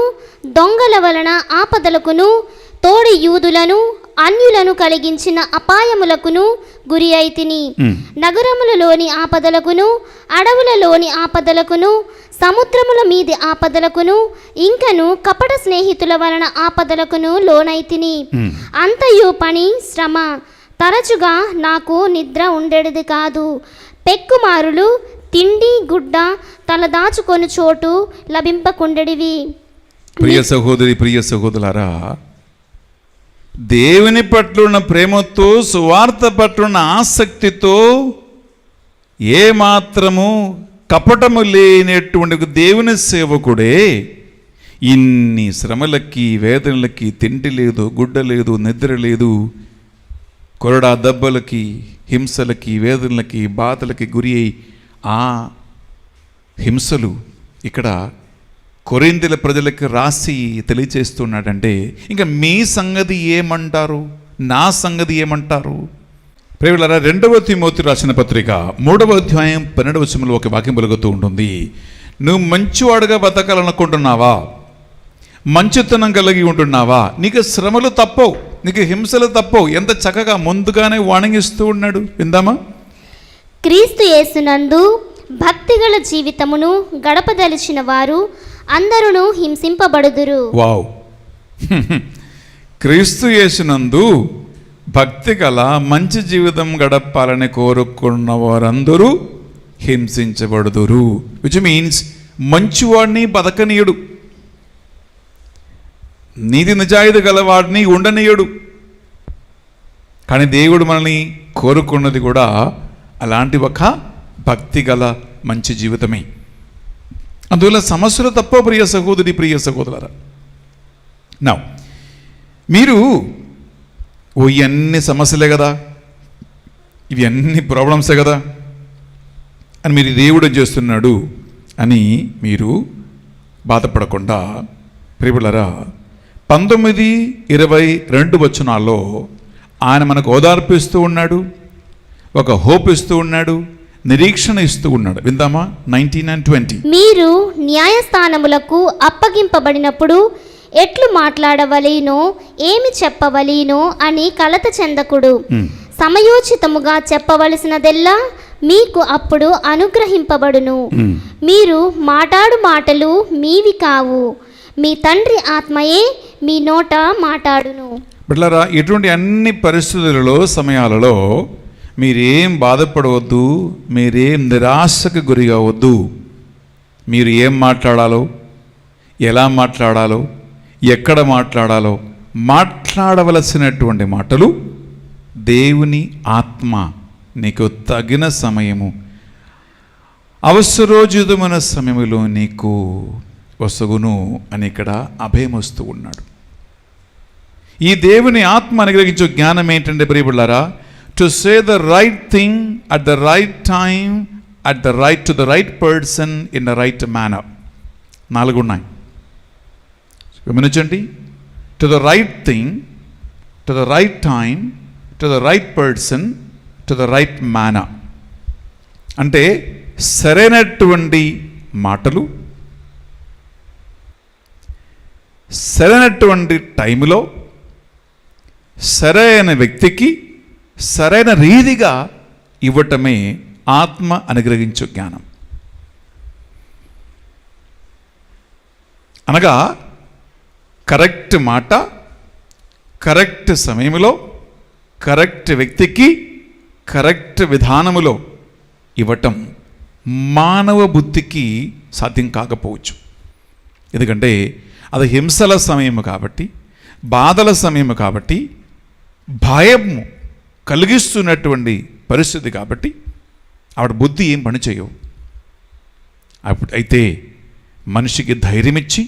Speaker 5: దొంగల వలన ఆపదలకును, తోడి యూదులను అన్యులను కలిగించిన అపాయములకును గురి అయితిని. నగరములలోని ఆపదలకును, అడవులలోని ఆపదలకును, సముద్రముల మీది ఆపదలకును, ఇంకను కపట స్నేహితుల వలన ఆపదలకును లోనైతిని. అంతయు పని, శ్రమ. తరచుగా నాకు నిద్ర ఉండేది కాదు. పెక్కుమారులు తిండి, గుడ్డ, తలదాచుకొని చోటు లభింపకుండెడివి.
Speaker 1: ప్రియ సహోదరి, ప్రియ సహోదరులారా, దేవుని పట్లున్న ప్రేమతో, సువార్త పట్లున్న ఆసక్తితో, ఏమాత్రము కపటము లేనటువంటి దేవుని సేవకుడే ఇన్ని శ్రమలకి, వేదనలకి, తిండి లేదు, గుడ్డ లేదు, నిద్ర లేదు, కొరడా దెబ్బలకి, హింసలకి, వేదనలకి, బాధలకి గురి అయి ఆ హింసలు ఇక్కడ కొరింథీల ప్రజలకు రాసి తెలియచేస్తున్నాడంటే ఇంకా మీ సంగతి ఏమంటారు, నా సంగతి ఏమంటారు? ప్రియులారా, 2వ తిమోతి రాసిన పత్రిక 3వ అధ్యాయం 12వ వచనంలో ఒక వాక్యం పలుకుతూ ఉంటుంది. నువ్వు మంచివాడుగా బతకాలనుకుంటున్నావా? మంచితనం కలిగి ఉంటున్నావా? నీకు శ్రమలు తప్పవు, నీకు హింసలు తప్పవు. ఎంత చక్కగా ముందుగానే వాణిగిస్తూ ఉన్నాడు. విందామా?
Speaker 5: క్రీస్తు యేసునందు భక్తిగల జీవితమును గడపదలిచిన వారు అందరూ హింసింపబడుదురు.
Speaker 1: వావ్! క్రీస్తు యేసునందు భక్తి గల మంచి జీవితం గడపాలని కోరుకున్న వారందరూ హింసించబడుదురు. విచ్ మీన్స్ మంచివాడిని బతకనీయుడు, నీతి నిజాయితీ గలవాడిని ఉండనీయుడు. కానీ దేవుడు మనల్ని కోరుకున్నది కూడా అలాంటి ఒక భక్తి గల మంచి జీవితమే. అందువల్ల సమస్యలు తప్ప ప్రియ సహోదరి, ప్రియ సహోదరులారా. నా మీరు ఇవన్నీ సమస్యలే కదా, ఇవి అన్ని ప్రాబ్లమ్సే కదా అని మీరు దేవుడు చేస్తున్నాడు అని మీరు బాధపడకుండా ప్రియులారా, 19, 22 వచనాల్లో ఆయన మనకు ఓదార్పిస్తూ ఉన్నాడు, ఒక హోప్ ఇస్తూ ఉన్నాడు, నిరీక్షణ ఇస్తూ ఉన్నాడు. విందామా? 19 and 20.
Speaker 5: మీరు న్యాయస్థానములకు అప్పగింపబడినప్పుడు ఎట్లు మాట్లాడవలేనో, ఏమి చెప్పవలేనో అని కలత చెందకుడు. సమయోచితముగా చెప్పవలసినదెల్లా మీకు అప్పుడు అనుగ్రహింపబడును. మీరు మాట్లాడు మాటలు మీవి కావు, మీ తండ్రి ఆత్మయే మీ నోట మాట్లాడును.
Speaker 1: బిడ్డలారా, ఇటువంటి అన్ని పరిస్థితులలో, సమయాలలో మీరేం బాధపడవద్దు, మీరేం నిరాశకు గురి కావద్దు. మీరు ఏం మాట్లాడాలో, ఎలా మాట్లాడాలో, ఎక్కడ మాట్లాడాలో మాట్లాడవలసినటువంటి మాటలు దేవుని ఆత్మ నీకు తగిన సమయము, అవసరోచితమైన సమయంలో నీకు వసగును అని ఇక్కడ అభయం వస్తూ ఉన్నాడు. ఈ దేవుని ఆత్మ అనుగ్రహించే జ్ఞానం ఏంటంటే ప్రియబిడ్డలారా, to say the right thing at the right time, at the right to the right person in the right manner. 4 ఉన్నాయి, గమనించండి. To the right thing, to the right time, to the right person, to the right manner. అంటే సరైనటువంటి మాటలు, సరైనటువంటి టైంలో, సరైన వ్యక్తికి సరైన రీతిగా ఇవ్వటమే ఆత్మ అనుగ్రహించు జ్ఞానం. అనగా కరెక్ట్ మాట, కరెక్ట్ సమయంలో, కరెక్ట్ వ్యక్తికి, కరెక్ట్ విధానములో ఇవ్వటం మానవ బుద్ధికి సాధ్యం కాకపోవచ్చు. ఎందుకంటే అది హింసల సమయము కాబట్టి, బాధల సమయము కాబట్టి, భయం కలిగిస్తున్నటువంటి పరిస్థితి కాబట్టి ఆవిడ బుద్ధి ఏం పని చేయవు. అప్పుడు అయితే మనిషికి ధైర్యం ఇచ్చి,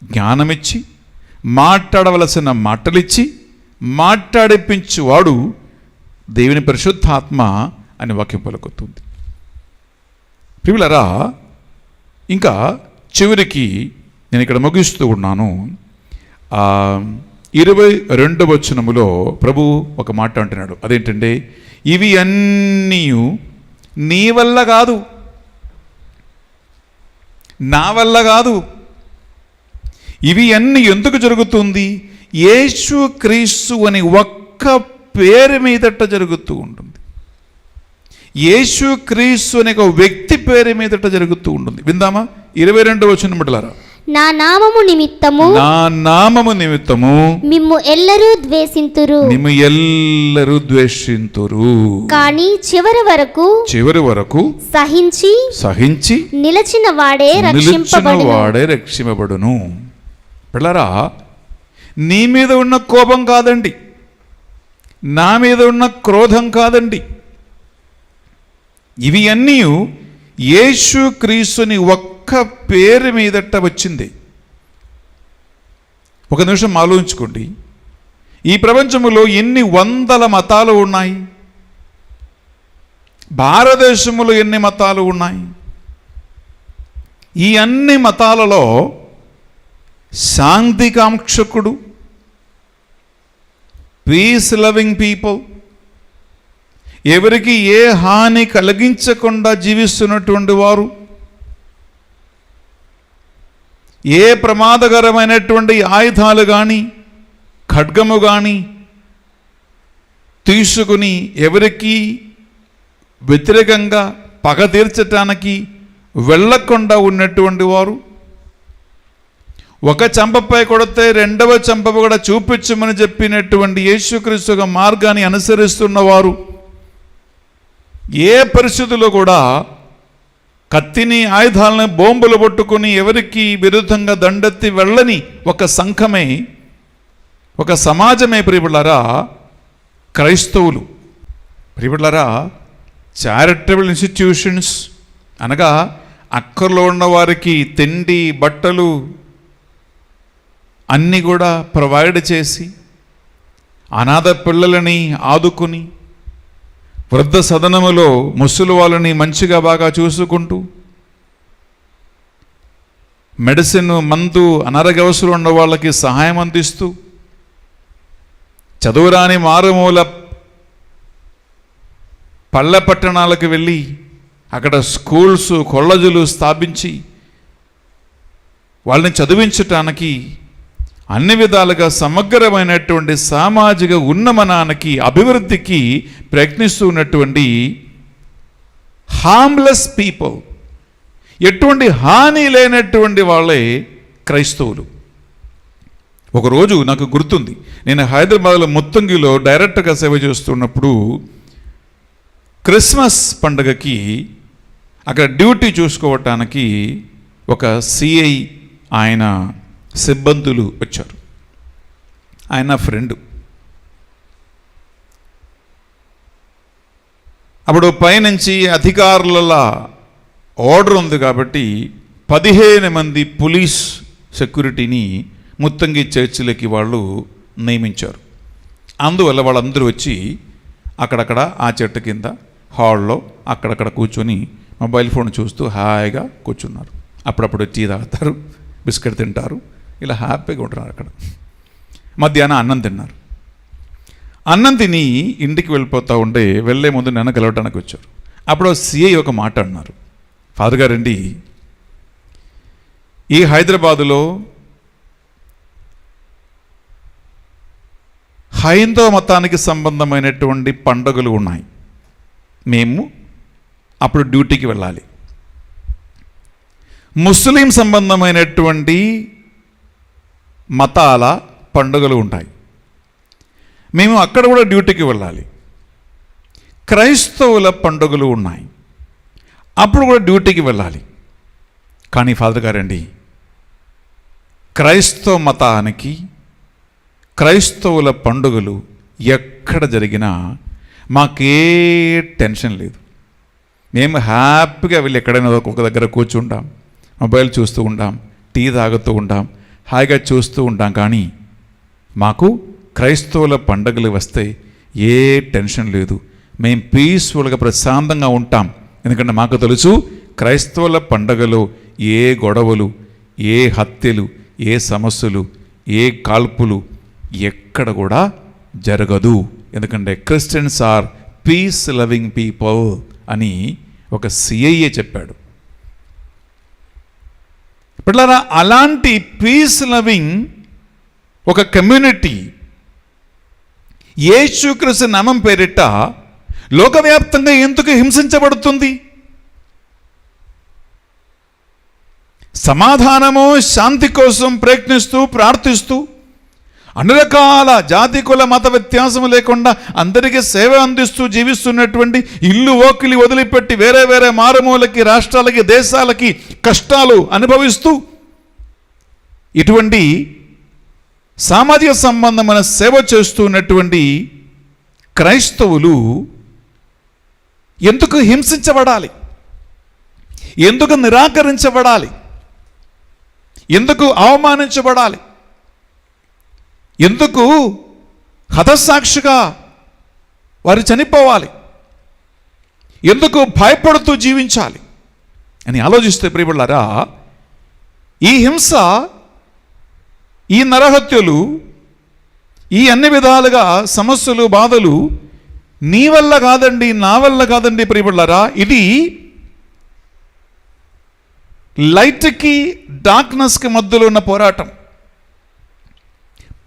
Speaker 1: జ్ఞానమిచ్చి, మాట్లాడవలసిన మాటలిచ్చి మాట్లాడిపించువాడు దేవుని పరిశుద్ధాత్మ అని వాక్యం పలుకుతుంది. ప్రియులారా, ఇంకా చివరికి నేను ఇక్కడ ముగిస్తూ ఉన్నాను. 22వ వచనములో ప్రభు ఒక మాట అంటున్నాడు. అదేంటంటే, ఇవి అన్నీ నీ వల్ల కాదు, నా వల్ల కాదు. ఇవి అన్నీ ఎందుకు జరుగుతుంది? యేసు క్రీస్తు అని ఒక్క పేరు మీదట జరుగుతూ ఉంటుంది. యేసు క్రీస్తు అనే ఒక వ్యక్తి పేరు మీదట జరుగుతూ ఉంటుంది. విందామా? 22వ వచనం బిడ్డలారా,
Speaker 5: నా నామము నిమిత్తము
Speaker 1: నా నామము నిమిత్తము
Speaker 5: మిమ్ము ఎల్లరూ ద్వేషింతురు,
Speaker 1: నిమ్ము ఎల్లరూ ద్వేషింతురు,
Speaker 5: కానీ చివరి వరకు సహించి నిలిచిన వాడే
Speaker 1: రక్షింపబడును. పిల్లరా, నీ మీద ఉన్న కోపం కాదండి, నా మీద ఉన్న క్రోధం కాదండి, ఇవి అన్నీ యేసు క్రీస్తుని ఒక్క పేరు మీదట వచ్చింది. ఒక నిమిషం ఆలోచించుకోండి. ఈ ప్రపంచంలో ఎన్ని వందల మతాలు ఉన్నాయి? భారతదేశంలో ఎన్ని మతాలు ఉన్నాయి? ఈ అన్ని మతాలలో శాంతికాంక్షకుడు, పీస్ లవింగ్ పీపుల్, ఎవరికి ఏ హాని కలిగించకుండా జీవిస్తున్నటువంటి వారు, ఏ ప్రమాదకరమైనటువంటి ఆయుధాలు కానీ ఖడ్గము కానీ తీసుకుని ఎవరికి వ్యతిరేకంగా పగ తీర్చటానికి వెళ్ళకుండా ఉన్నటువంటి వారు, ఒక చెంపపై కొడితే రెండవ చెంప కూడా చూపించమని చెప్పినటువంటి యేసుక్రీస్తు యొక్క మార్గాన్ని అనుసరిస్తున్నవారు, ఏ పరిస్థితుల్లో కూడా కత్తిని ఆయుధాలను బొంబులు పట్టుకుని ఎవరికి విరుద్ధంగా దండెత్తి వెళ్ళని ఒక సంఘమే, ఒక సమాజమే ప్రియబిడ్డలారా క్రైస్తవులు. ప్రియబిడ్డలారా, చారిటబుల్ ఇన్స్టిట్యూషన్స్ అనగా అక్కర్లో ఉన్న వారికి తిండి బట్టలు అన్నీ కూడా ప్రొవైడ్ చేసి, అనాథ పిల్లలని ఆదుకుని, వృద్ధ సదనములో ముసలి వాళ్ళని మంచిగా బాగా చూసుకుంటూ, మెడిసిన్ మందు అనారోగ్యవసరం ఉన్న వాళ్ళకి సహాయం అందిస్తూ, చదువురాని మారుమూల పల్లె పట్టణాలకు వెళ్ళి అక్కడ స్కూల్స్ కాలేజీలు స్థాపించి వాళ్ళని చదివించటానికి అన్ని విధాలుగా సమగ్రమైనటువంటి సామాజిక ఉన్నమనానికి అభివృద్ధికి ప్రయత్నిస్తూ ఉన్నటువంటి హార్మ్లెస్ పీపుల్, ఎటువంటి హాని లేనటువంటి వాళ్ళే క్రైస్తవులు. ఒకరోజు నాకు గుర్తుంది, నేను హైదరాబాద్లో ముత్తంగిలో డైరెక్టర్గా సేవ చేస్తున్నప్పుడు క్రిస్మస్ పండుగకి అక్కడ డ్యూటీ చూసుకోవటానికి ఒక సిఐ ఆయన సిబ్బందులు వచ్చారు. ఆయన ఫ్రెండ్. అప్పుడు పైనుంచి అధికారుల ఆర్డర్ ఉంది కాబట్టి 15 మంది పోలీస్ సెక్యూరిటీని ముత్తంగి చర్చిలకి వాళ్ళు నియమించారు. అందువల్ల వాళ్ళందరూ వచ్చి అక్కడక్కడ ఆ చెట్టు కింద హాల్లో అక్కడక్కడ కూర్చొని మొబైల్ ఫోన్ చూస్తూ హాయిగా కూర్చున్నారు. అప్పుడప్పుడు టీ తాగుతారు, బిస్కెట్ తింటారు, ఇలా హ్యాపీగా ఉంటున్నారు. అక్కడ మధ్యాహ్నం అన్నం తిన్నారు. అన్నం తిని ఇంటికి వెళ్ళే ముందు నన్ను కలవటానికి వచ్చారు. అప్పుడు సిఐ ఒక మాట అన్నారు, ఫాదర్ గారండి, ఈ హైదరాబాదులో హైందవ మతానికి సంబంధమైనటువంటి పండుగలు ఉన్నాయి, మేము అప్పుడు డ్యూటీకి వెళ్ళాలి. ముస్లిం సంబంధమైనటువంటి మతాల పండుగలు ఉంటాయి, మేము అక్కడ కూడా డ్యూటీకి వెళ్ళాలి. క్రైస్తవుల పండుగలు ఉన్నాయి, అప్పుడు కూడా డ్యూటీకి వెళ్ళాలి. కానీ ఫాదర్ గారండి, క్రైస్తవ మతానికి క్రైస్తవుల పండుగలు ఎక్కడ జరిగినా మాకే టెన్షన్ లేదు. మేము హ్యాపీగా వెళ్ళి ఎక్కడైనా ఒక దగ్గర కూర్చుంటాం, మొబైల్ చూస్తూ ఉంటాం, టీ తాగుతూ ఉంటాం, హాయిగా చూస్తూ ఉంటాం. కానీ మాకు క్రైస్తవుల పండుగలు వస్తే ఏ టెన్షన్ లేదు, మేము పీస్ఫుల్గా ప్రశాంతంగా ఉంటాం. ఎందుకంటే మాకు తెలుసు క్రైస్తవుల పండుగలో ఏ గొడవలు, ఏ హత్యలు, ఏ సమస్యలు, ఏ కాల్పులు ఎక్కడ కూడా జరగదు. ఎందుకంటే Christians are peace loving people అని ఒక సిఐఏ చెప్పాడు. పిల్లరా, అలాంటి పీస్ లవింగ్ ఒక కమ్యూనిటీ యేసుక్రీస్తు నామం పేరిట లోకవ్యాప్తంగా ఎందుకు హింసించబడుతుంది? సమాధానము, శాంతి కోసం ప్రయత్నిస్తూ ప్రార్థిస్తూ అన్ని రకాల జాతి కుల మత వ్యత్యాసం లేకుండా అందరికీ సేవ అందిస్తూ జీవిస్తున్నటువంటి ఇల్లు ఓకిలి వదిలిపెట్టి వేరే వేరే మారుమూలకి, రాష్ట్రాలకి, దేశాలకి కష్టాలు అనుభవిస్తూ ఇటువంటి సామాజిక సంబంధమైన సేవ చేస్తున్నటువంటి క్రైస్తవులు ఎందుకు హింసించబడాలి? ఎందుకు నిరాకరించబడాలి? ఎందుకు అవమానించబడాలి? ఎందుకు హతసాక్షిగా వారు చనిపోవాలి? ఎందుకు భయపడుతూ జీవించాలి అని ఆలోచిస్తే ప్రియబిడ్డలారా, ఈ హింస, ఈ నరహత్యలు, ఈ అన్ని విధాలుగా సమస్యలు, బాధలు నీ వల్ల కాదండి, నా వల్ల కాదండి ప్రియబిడ్డలారా. ఇది లైట్కి డార్క్నెస్కి మధ్యలో ఉన్న పోరాటం,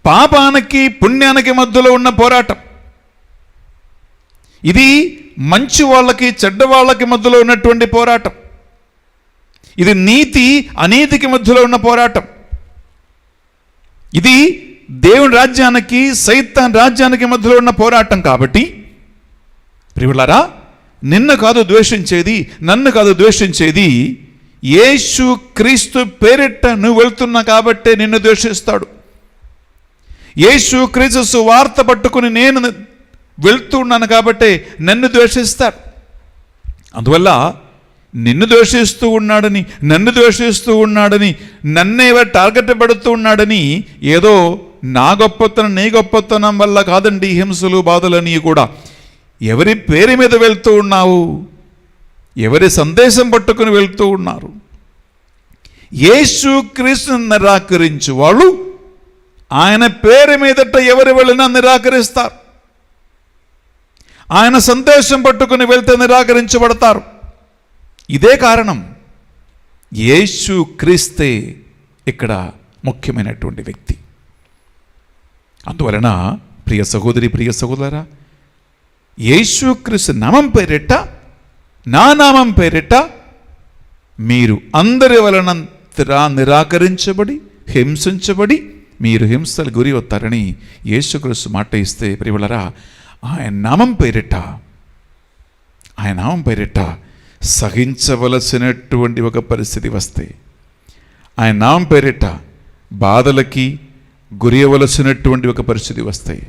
Speaker 1: పాపానికి పుణ్యానికి మధ్యలో ఉన్న పోరాటం. ఇది మంచి వాళ్ళకి చెడ్డ వాళ్ళకి మధ్యలో ఉన్నటువంటి పోరాటం. ఇది నీతి అనీతికి మధ్యలో ఉన్న పోరాటం. ఇది దేవుని రాజ్యానికి సైతాన్ రాజ్యానికి మధ్యలో ఉన్న పోరాటం. కాబట్టి ప్రియులారా, నిన్ను కాదు ద్వేషించేది, నన్ను కాదు ద్వేషించేది, యేసు క్రీస్తు పేరిట నువ్వు వెళ్తున్నా కాబట్టే నిన్ను ద్వేషిస్తాడు. యేసు క్రీస్తు సువార్త పట్టుకుని నేను వెళ్తున్నాను కాబట్టే నన్ను ద్వేషిస్తాడు. అందువల్ల నిన్ను ద్వేషిస్తూ ఉన్నాడని, నన్ను ద్వేషిస్తూ ఉన్నాడని, నన్నే టార్గెట్ పెడుతూ ఉన్నాడని ఏదో నా గొప్పతనం, నీ గొప్పతనం వల్ల కాదండి హింసలు, బాధలని కూడా. ఎవరి పేరు మీద వెళ్తూ ఉన్నావు? ఎవరి సందేశం పట్టుకుని వెళ్తూ ఉన్నారు? యేసు క్రీస్తుని నిరాకరించు వాళ్ళు ఆయన పేరు మీదట ఎవరు వెళ్ళినా నిరాకరిస్తారు. ఆయన సందేశం పట్టుకుని వెళ్తే నిరాకరించబడతారు. ఇదే కారణం. యేసు క్రీస్తే ఇక్కడ ముఖ్యమైనటువంటి వ్యక్తి. అందువలన ప్రియ సహోదరి, ప్రియ సహోదరా, యేసు క్రీస్తు నామం పేరిట, నా నామం పేరిట మీరు అందరి వలన నిరాకరించబడి, హింసించబడి మీరు హింసలు గురి అవుతారని యేసుక్రీస్తు మాట ఇస్తే ప్రియులారా, ఆయన నామం పేరిట సహించవలసినటువంటి ఒక పరిస్థితి వస్తే, ఆయన నామం పేరిట బాధలకి గురి అవ్వవలసినటువంటి ఒక పరిస్థితి వస్తాయి.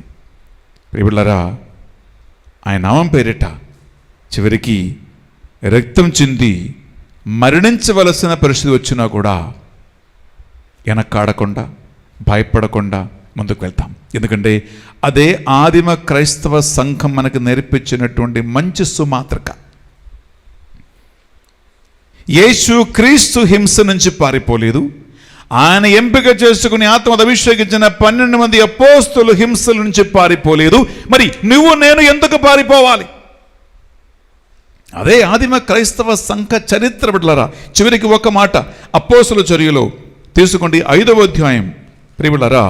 Speaker 1: ప్రియులారా, ఆయన నామం పేరిట చివరికి రక్తం చింది మరణించవలసిన పరిస్థితి వచ్చినా కూడా వెనక్కాడకుండా, భయపడకుండా ముందుకు వెళ్తాం. ఎందుకంటే అదే ఆదిమ క్రైస్తవ సంఘం మనకు నేర్పించినటువంటి మంచి సుమాత్రక. యేసు క్రీస్తు హింస నుంచి పారిపోలేదు. ఆయన ఎంపిక చేసుకుని ఆత్మతో అభిషేకించిన 12 మంది అపోస్తలులు హింసల నుంచి పారిపోలేదు. మరి నువ్వు నేను ఎందుకు పారిపోవాలి? అదే ఆదిమ క్రైస్తవ సంఘ చరిత్ర బిడ్డలారా. చివరికి ఒక మాట అపోస్తలుల చర్యలో తీసుకోండి, 5వ అధ్యాయం ప్రియులారా,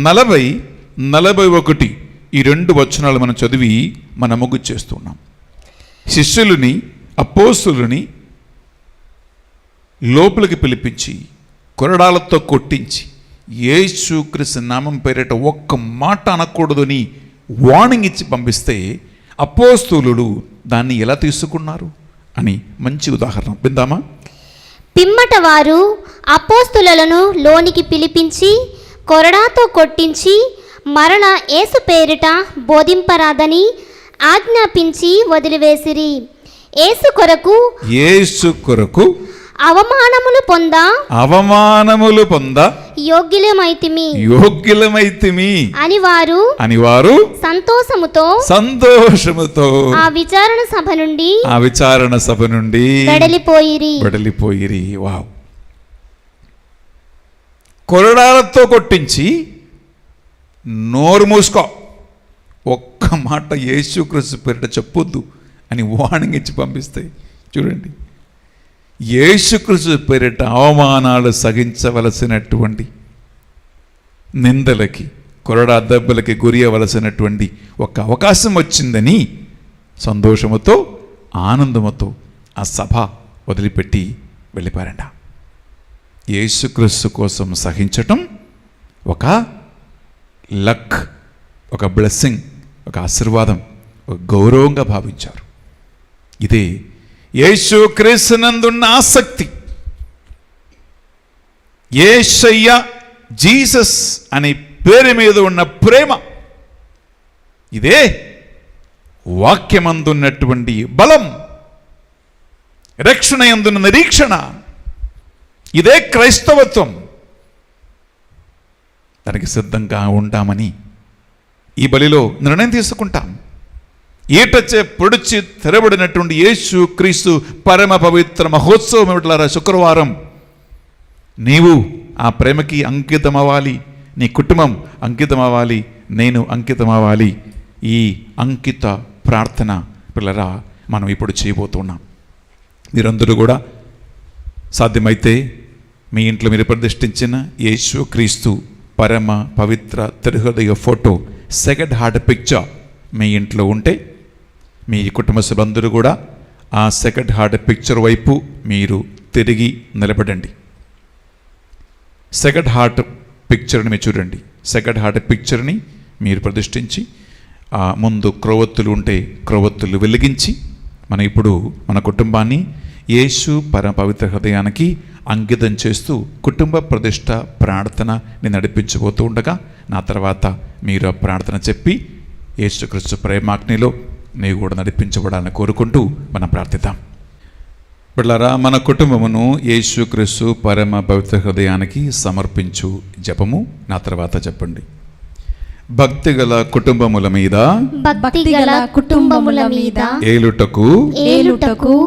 Speaker 1: 40, 41 ఈ 2 వచనాలు మనం చదివి మనం ముగ్గు చేస్తున్నాం. శిష్యులని, అపోస్తలుని లోపలికి పిలిపించి కొరడాలతో కొట్టించి యేసుక్రీస్తు నామం పేరిట ఒక్క మాట అనకూడదని వార్నింగ్ ఇచ్చి పంపిస్తే అపోస్తలులు దాన్ని ఎలా తీసుకున్నారు అని మంచి ఉదాహరణ విందామా?
Speaker 5: పిమ్మట వారు అపోస్తులను లోనికి పిలిపించి కొరడాతో కొట్టించి మరణ యేసు పేరిట బోధింపరాదని ఆజ్ఞాపించి వదిలివేసిరి. యేసు కొరకు అవమానములు పొంద యోగ్యులమైతిమి అని వారు సంతోషముతో ఆ విచారణ సభ నుండి వెడలిపోయిరి.
Speaker 1: వావ్! కొరడాలతో కొట్టించి నోరు మూసుకో, ఒక్క మాట యేసుక్రీస్తు పేరిట చెప్పొద్దు అని వార్నింగ్ ఇచ్చి పంపిస్తాయి. చూడండి, యేసుక్రీస్తు పేరిట అవమానాలు సహించవలసినటువంటి నిందలకి, కొరడా దెబ్బలకి గురి అవ్వలసినటువంటి ఒక అవకాశం వచ్చిందని సంతోషముతో, ఆనందముతో ఆ సభ వదిలిపెట్టి వెళ్ళిపోయారంట. యేసుక్రీస్తు కోసం సహించటం ఒక లక్, ఒక బ్లెస్సింగ్, ఒక ఆశీర్వాదం, ఒక గౌరవంగా భావించారు. ఇదే యేసుక్రీస్తునందున్న ఆసక్తి. యేసయ్య, జీసస్ అనే పేరు మీద ఉన్న ప్రేమ. ఇదే వాక్యమందున్నటువంటి బలం, రక్షణ యందున్న నిరీక్షణ. ఇదే క్రైస్తవత్వం. దానికి సిద్ధంగా ఉంటామని ఈ బలిలో నిర్ణయం తీసుకుంటాం. ఈటచే పొడిచి తెరబడినటువంటి యేసు క్రీస్తు పరమ పవిత్ర మహోత్సవం ఏమిట్లారా, శుక్రవారం నీవు ఆ ప్రేమకి అంకితం అవ్వాలి, నీ కుటుంబం అంకితం అవ్వాలి, నేను అంకితం అవ్వాలి. ఈ అంకిత ప్రార్థన పిల్లరా మనం ఇప్పుడు చేయబోతున్నాం. మీరందరూ కూడా సాధ్యమైతే మీ ఇంట్లో మీరు ప్రతిష్ఠించిన యేసు క్రీస్తు పరమ పవిత్ర తిరుహృదయ ఫోటో, సెకండ్ హార్ట్ పిక్చర్ మీ ఇంట్లో ఉంటే మీ కుటుంబ సభ్యులందరూ కూడా ఆ సెకండ్ హార్ట్ పిక్చర్ వైపు మీరు తిరిగి నిలబడండి. సెకండ్ హార్ట్ పిక్చర్ని మీరు చూడండి. సెకండ్ హార్ట్ పిక్చర్ని మీరు ప్రతిష్ఠించి ముందు క్రొవ్వొత్తులు ఉంటే క్రొవ్వొత్తులు వెలిగించి మనం ఇప్పుడు మన కుటుంబాన్ని యేసు పరమ పవిత్ర హృదయానికి అంకితం చేస్తూ కుటుంబ ప్రతిష్ట ప్రార్థనని నడిపించబోతూ ఉండగా నా తర్వాత మీరు ఆ ప్రార్థన చెప్పి యేసుక్రీస్తు ప్రేమాగ్నిలో నీవు కూడా నడిపించబడాలని కోరుకుంటూ మనం ప్రార్థిద్దాం. బిడ్డలారా, మన కుటుంబమును యేసుక్రీస్తు పరమ పవిత్ర హృదయానికి సమర్పించు జపము నా తర్వాత చెప్పండి. భక్తిగల కుటుంబముల మీద,
Speaker 5: భక్తిగల కుటుంబముల మీద
Speaker 1: ఏలుటకు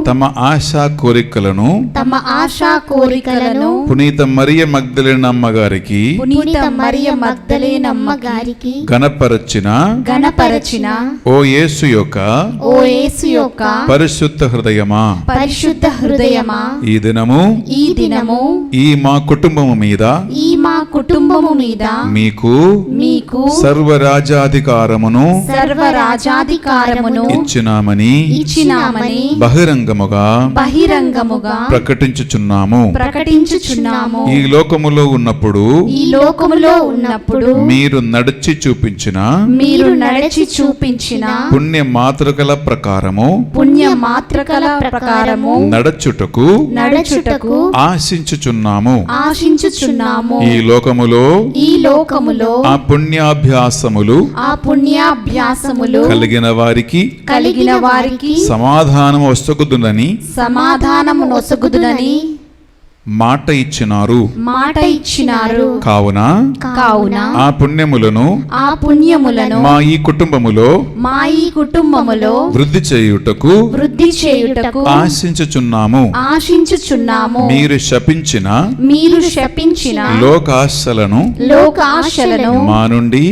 Speaker 1: తమ ఆశా కోరికలను,
Speaker 5: తమ ఆశా కోరికలను
Speaker 1: పునీత మరియ మగ్దలేనమ్మ గారికి గణపరచిన ఓ యేసు యొక్క పరిశుద్ధ హృదయమా, ఈ దినము ఈ మా కుటుంబము మీద మీకు సర్వరాజాధికారమును ఇచ్చినామని బహిరంగముగా ప్రకటించుచున్నాము. ఈ లోకములో ఉన్నప్పుడు మీరు నడిచి చూపించిన పుణ్య మాతృకల ప్రకారము నడచుటకు ఆశించుచున్నాము. ఈ లోకములో ఆ పుణ్యాభ్యాసములు కలిగిన వారికి సమాధానము వసగుదునని మాట ఇచ్చినారు. కావున ఆ పుణ్యములను మా ఈ కుటుంబములో వృద్ధి చేయుటకు ఆశించుచున్నాము. మీరు శపించిన లోకాశలను మా నుండి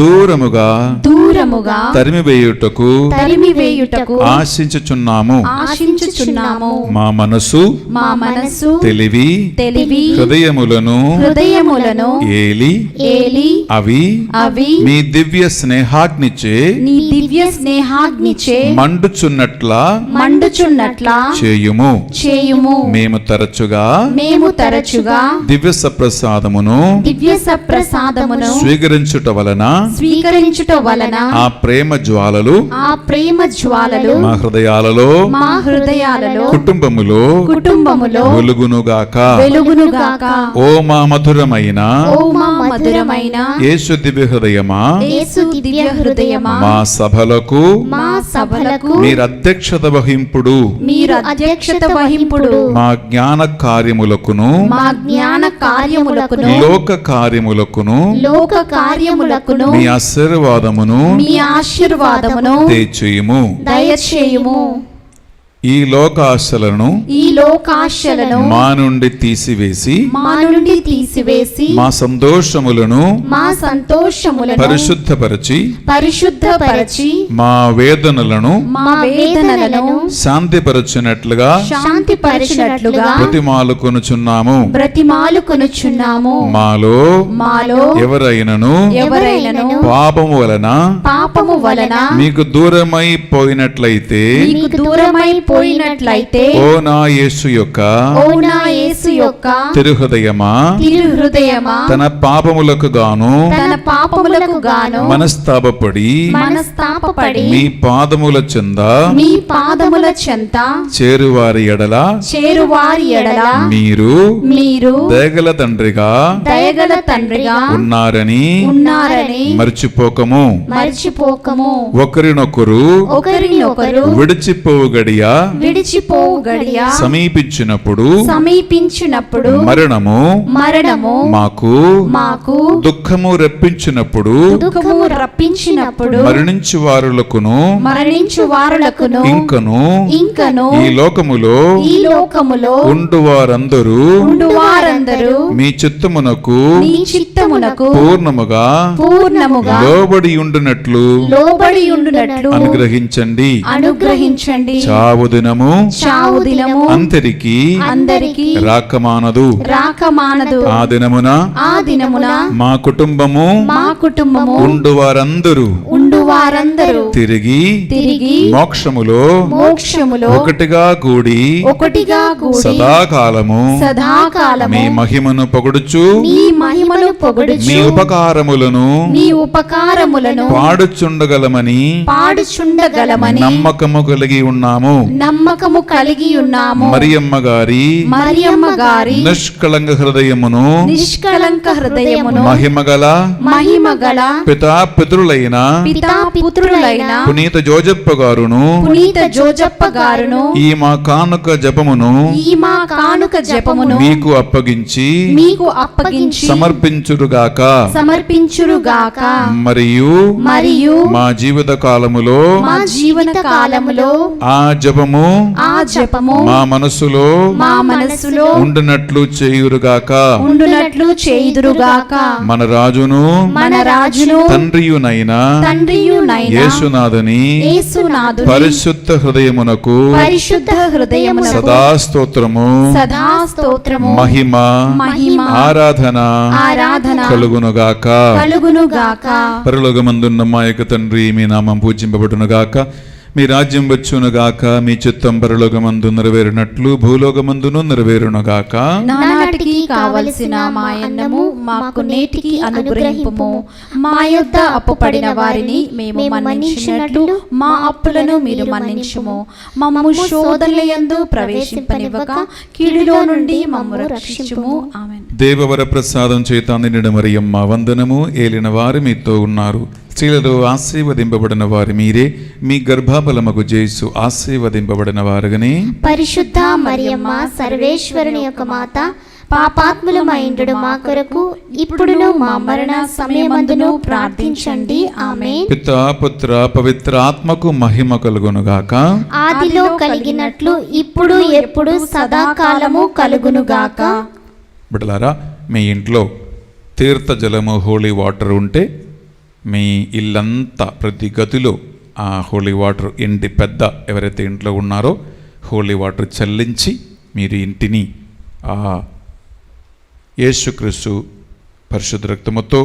Speaker 1: దూరముగా తరిమివేయుటకు ఆశించుచున్నాము. మా మనసు తెలివి హృదయములను ఏలి అవి మీ దివ్య స్నేహాగ్నిచే మండుచున్నట్లా చేయుము. మేము తరచుగా దివ్య సప్రసాదమును స్వీకరించుట వలన ఆ ప్రేమ జ్వాలలు మా హృదయాలలో కుటుంబములో వెలుగునుగాక. ఓ మా మధురమైన యేసు దివ్య హృదయమా, మా సభలకు మీరు అధ్యక్షత వహింపుడు. మా జ్ఞాన కార్యములకును లోక కార్యములకును మీ ఆశీర్వాదమును దయచేయుము. ఈ లోకాశలను
Speaker 2: ఈ లోకాశలను
Speaker 1: మా నుండి తీసివేసి
Speaker 2: మా నుండి తీసివేసి
Speaker 1: మా సంతోషములను
Speaker 2: మా సంతోషములను
Speaker 1: పరిశుద్ధపరచి
Speaker 2: పరిశుద్ధపరచి
Speaker 1: మా వేదనలను
Speaker 2: మా వేదనలను
Speaker 1: శాంతిపరచునట్లుగా
Speaker 2: శాంతిపరచినట్లుగా
Speaker 1: ప్రతిమాలుకొనుచున్నాము.
Speaker 2: బ్రతిమాలుకొనుచున్నాము.
Speaker 1: మాలో
Speaker 2: మాలో
Speaker 1: ఎవరైనను
Speaker 2: ఎవరైనను
Speaker 1: పాపము వలన
Speaker 2: పాపము వలన
Speaker 1: మీకు దూరమైపోయినట్లయితే
Speaker 2: మీకు దూరమైపోయినట్లయితే
Speaker 1: ఓ నా యేసు యొక్క
Speaker 2: ఓ నా యేసు యొక్క
Speaker 1: తిరుహృదయమా
Speaker 2: తిరుహృదయమా
Speaker 1: తన పాపములకు గాను
Speaker 2: తన పాపములకు గాను
Speaker 1: మనస్తాపపడి
Speaker 2: మనస్తాపపడి
Speaker 1: మీ పాదముల చెంద
Speaker 2: మీ పాదముల చెంత
Speaker 1: చేరువారి ఎడల
Speaker 2: చేరువారి ఎడల
Speaker 1: మీరు
Speaker 2: మీరు
Speaker 1: దయగల తండ్రిగా
Speaker 2: దయగల తండ్రిగా
Speaker 1: ఉన్నారని
Speaker 2: ఉన్నారని
Speaker 1: మర్చిపోకము.
Speaker 2: మర్చిపోకము.
Speaker 1: ఒకరినొకరు
Speaker 2: ఒకరినొకరు
Speaker 1: విడిచిపోవు గడియ
Speaker 2: విడిచిపోవు గడియ
Speaker 1: సమీపించినప్పుడు
Speaker 2: సమీపించినప్పుడు
Speaker 1: మరణము మాకు దుఃఖము రప్పించినప్పుడు
Speaker 2: దుఃఖము రప్పించినప్పుడు
Speaker 1: మరణించు వారులకును
Speaker 2: మరణించు వారులకును
Speaker 1: ఇంకను ఈ లోకములో ఉండు వారందరూ మీ చిత్తమునకు పూర్ణముగా లోబడి ఉండునట్లు అనుగ్రహించండి. చావు దినము అందరికి రాకమానదు. ఆ దినమున మా కుటుంబము ఉండు వారందరూ తిరిగి మోక్షములో ఒకటిగా కూడి సదాకాలము మీ మహిమను పొగడుచు మీ ఉపకారములను పాడుచుండగలమని నమ్మకము కలిగి ఉన్నాము. మరియమ్మ గారి నిష్కళంక హృదయమును మహిమగల పితా పితరులైన పునీత జోజప్ప గారును ఈ మా కానుక జపమును మీకు అప్పగించి సమర్పించురుగాక. మరియు మా జీవిత కాలములో ఆ జపము మా మనసులో ఉండునట్లు చేయురుగాక. మన రాజును తండ్రియునైన యేసునాథుని పరిశుద్ధ హృదయమునకు సదా స్తోత్రము మహిమ ఆరాధన కలుగునుగాక. పరలోకమందున్న మా యొక్క తండ్రి, మీ నామం పూజింపబడునుగాక. మీ రాజ్యం వచ్చునుగాక. మీ చిత్తం పరలోకమందు నెరవేరినట్లు భూలోకమందును నెరవేరునుగాక.
Speaker 2: నానాటికి కావలసిన మాయన్నము మాకు నేటికి అనుగ్రహింపుము. మా యొద్ద అప్పుపడిన వారిని మేము మన్నించినట్లు మా అప్పులను మీరు మన్నించుము. మమ్ము శోధనల యందు ప్రవేశింపనివ్వక కీడులో నుండి మమ్ము రక్షించుము. ఆమేన్.
Speaker 1: దేవవర ప్రసాదం చేత నిండిన మరియమ్మ వందనము. ఏలిన వారు మీతో ఉన్నారు. స్త్రీలలో ఆశీర్వదింపబడిన వారు మీరే. మీ గర్భఫలముకు యేసు ఆశీర్వదింపబడిన వారుగానే.
Speaker 5: పరిశుద్ధ మరియమ్మ సర్వేశ్వరుని యొక్క మాత, పాపాత్ములమైండు మా కొరకు ఇప్పుడును మా మరణ సమయమందును ప్రార్థించండి. ఆమేన్.
Speaker 1: పితా పుత్ర పవిత్ర ఆత్మకు మహిమ కలుగునుగాక.
Speaker 5: ఆదిలో కలిగినట్లు ఇప్పుడు ఎప్పుడు సదాకాలము కలుగునుగాక.
Speaker 1: బిడ్డలారా, మీ ఇంట్లో తీర్థ జలము హోలీ వాటర్ ఉంటే మీ ఇల్లంతా ప్రతి గదిలో ఆ హోలీ వాటర్ ఇంటి పెద్ద ఎవరైతే ఇంట్లో ఉన్నారో హోలీ వాటర్ చల్లించి మీరు ఇంటిని ఆ యేసుక్రీస్తు పరిశుద్ధ రక్తముతో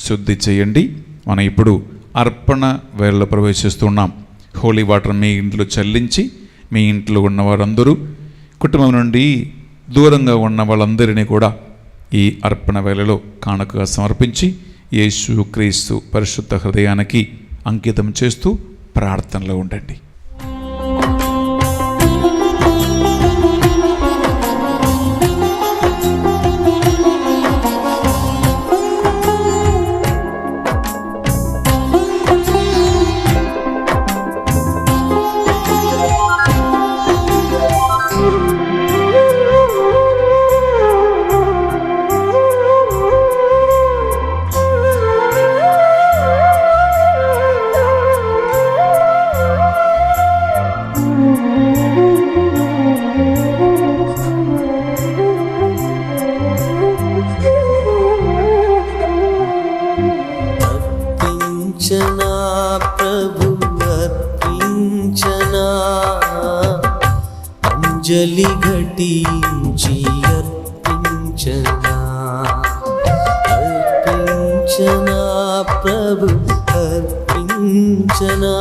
Speaker 1: శుద్ధి చేయండి. మనం ఇప్పుడు అర్పణ వేళలో ప్రవేశిస్తున్నాం. హోలీ వాటర్ మీ ఇంట్లో చల్లించి మీ ఇంట్లో ఉన్న వారందరూ, కుటుంబం నుండి దూరంగా ఉన్న వాళ్ళందరినీ కూడా ఈ అర్పణ వేళలో కానుకగా సమర్పించి యేసుక్రీస్తు పరిశుద్ధ హృదయానికి అంకితం చేస్తూ ప్రార్థనలో ఉండండి.
Speaker 6: అర్పించనా ప్రభు అర్పించనా అంజలి ఘటించి అర్పించనా అర్పించనా ప్రభు అర్పించనా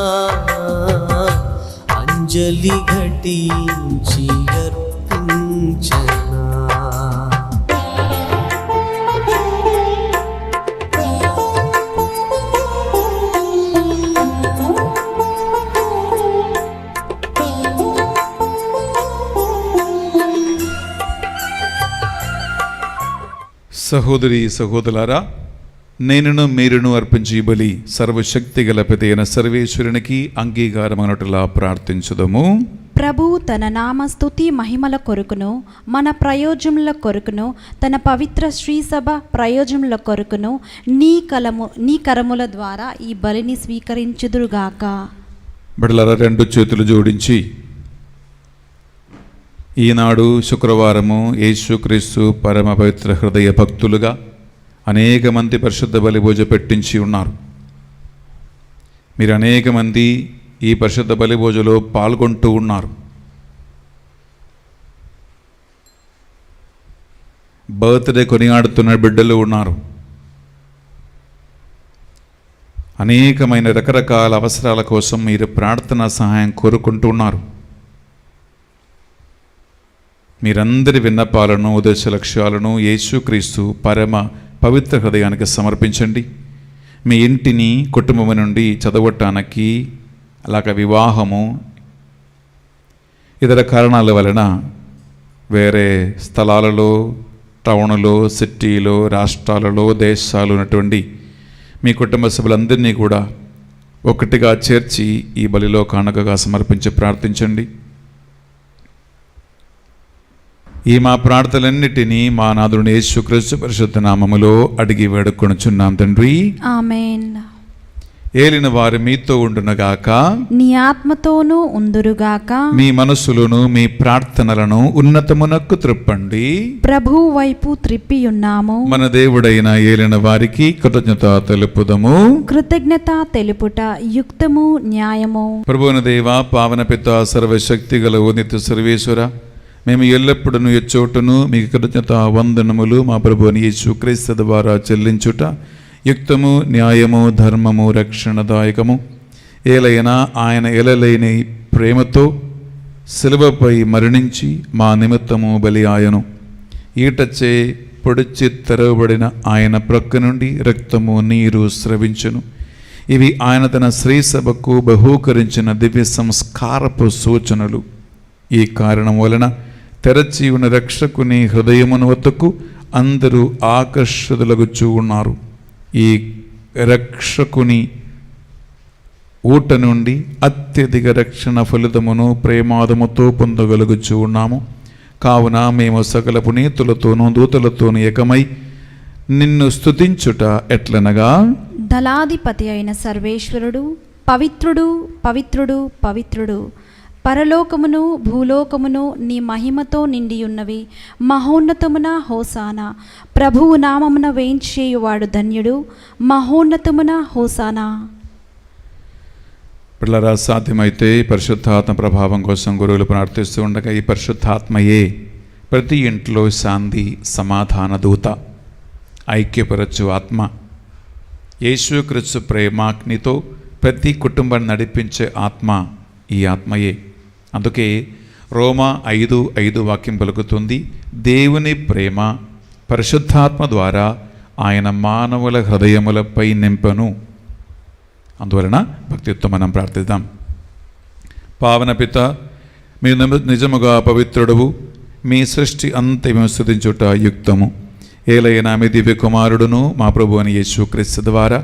Speaker 6: అంజలి ఘటించి అర్పించనా
Speaker 1: సహోదరి సహోదరులారా, నేనును మీరును అర్పించి బలి సర్వశక్తి గల పితైన సర్వేశ్వరునికి అంగీకారమనటులా ప్రార్థించుదము.
Speaker 2: ప్రభు తన నామ స్తుతి మహిమల కొరకును మన ప్రయోజనముల కొరకును తన పవిత్ర శ్రీసభ ప్రయోజనముల కొరకును నీ కరముల ద్వారా ఈ బలిని స్వీకరించుదురుగాక.
Speaker 1: బిడ్డలారా, రెండు చేతులు జోడించి ఈనాడు శుక్రవారము యేసుక్రీస్తు పరమ పవిత్ర హృదయ భక్తులుగా అనేక మంది పరిశుద్ధ బలి భోజ పెట్టించి ఉన్నారు. మీరు అనేక మంది ఈ పరిశుద్ధ బలి భోజలో పాల్గొంటూ ఉన్నారు. బర్త్డే కొనియాడుతున్న బిడ్డలు ఉన్నారు. అనేకమైన రకరకాల అవసరాల కోసం మీరు ప్రార్థనా సహాయం కోరుకుంటూ ఉన్నారు. మీరందరి విన్నపాలను ఉద్దేశ లక్ష్యాలను యేసుక్రీస్తు పరమ పవిత్ర హృదయానికి సమర్పించండి. మీ ఇంటిని కుటుంబం నుండి చదవటానికి, అలాగ వివాహము, ఇతర కారణాల వలన వేరే స్థలాలలో, టౌన్లో, సిటీలో, రాష్ట్రాలలో, దేశాలు ఉన్నటువంటి మీ కుటుంబ సభ్యులందరినీ కూడా ఒకటిగా చేర్చి ఈ బలిలో కానుకగా సమర్పించి ప్రార్థించండి. ఈ మా ప్రార్థనలన్నిటినీ మా నాథుని యేసుక్రీస్తు పరిశుద్ధ నామములో అడిగి వేడుకొనుచున్నాం తండ్రి,
Speaker 2: ఆమేన్.
Speaker 1: ఏలిన వారు మీతో ఉండునగాక,
Speaker 2: నీ ఆత్మతోనూ ఉందురుగాక.
Speaker 1: మీ మనస్సులను మీ ప్రార్థనలను ఉన్నతమునకు త్రిప్పండి.
Speaker 2: ప్రభు వైపు త్రిప్పియున్నాము.
Speaker 1: మన దేవుడైన ఏలిన వారికి కృతజ్ఞత తెలుపుదము.
Speaker 2: కృతజ్ఞత తెలుపుట యుక్తము, న్యాయము.
Speaker 1: ప్రభువున దేవ, పావన పిత, సర్వశక్తి గల నిత్య సర్వేశ్వర, మేము ఎల్లప్పుడూ ఎచ్చోటను మీకు కృతజ్ఞత వందనములు మా ప్రభువుని యేసుక్రీస్తు ద్వారా చెల్లించుట యుక్తము, న్యాయము, ధర్మము, రక్షణదాయకము. ఏలైనా ఆయన ఎలలేని ప్రేమతో శిలువపై మరణించి మా నిమిత్తము బలి ఆయను. ఈటచే పొడిచి తెరవబడిన ఆయన ప్రక్క నుండి రక్తము, నీరు స్రవించును. ఇవి ఆయన తన శ్రీసభకు బహూకరించిన దివ్య సంస్కారపు సూచనలు. ఈ కారణం వలన తెరచి ఉన్న రక్షకుని హృదయమును వద్దకు అందరూ ఆకర్షితులగుచూ ఉన్నారు. ఈ రక్షకుని ఊట నుండి అత్యధిక రక్షణ ఫలితమును ప్రేమాదముతో పొందగలుగుచూ ఉన్నాము. కావున మేము సకల పునీతులతోనూ దూతలతోనూ ఏకమై నిన్ను స్తుతించుట ఎట్లనగా,
Speaker 2: దళాధిపతి అయిన సర్వేశ్వరుడు పవిత్రుడు, పవిత్రుడు, పవిత్రుడు. పరలోకమును భూలోకమును నీ మహిమతో నిండియున్నవి. మహోన్నతమున హోసానా. ప్రభువు నామమున వేంచేయువాడు ధన్యుడు. మహోన్నతమున హోసానా.
Speaker 1: పిల్లరా, సాధ్యమైతే పరిశుద్ధాత్మ ప్రభావం కోసం గురువులు ప్రార్థిస్తూ ఉండగా ఈ పరిశుద్ధాత్మయే ప్రతి ఇంట్లో శాంతి సమాధాన దూత, ఐక్యపరచు ఆత్మ, యేసుక్రీస్తు ప్రేమాగ్నితో ప్రతి కుటుంబాన్ని నడిపించే ఆత్మ ఈ ఆత్మయే. అందుకే రోమా 5:5 వాక్యం పలుకుతుంది, దేవుని ప్రేమ పరిశుద్ధాత్మ ద్వారా ఆయన మానవుల హృదయములపై నింపను. అందువలన భక్తితో మనం ప్రార్థిద్దాం. పావన పిత, మీరు నిజముగా పవిత్రుడవు. మీ సృష్టి అంతము స్తుతించుట యుక్తము. ఏలైనా మీ దివ్య కుమారుడును మా ప్రభు అని యేసుక్రీస్తు ద్వారా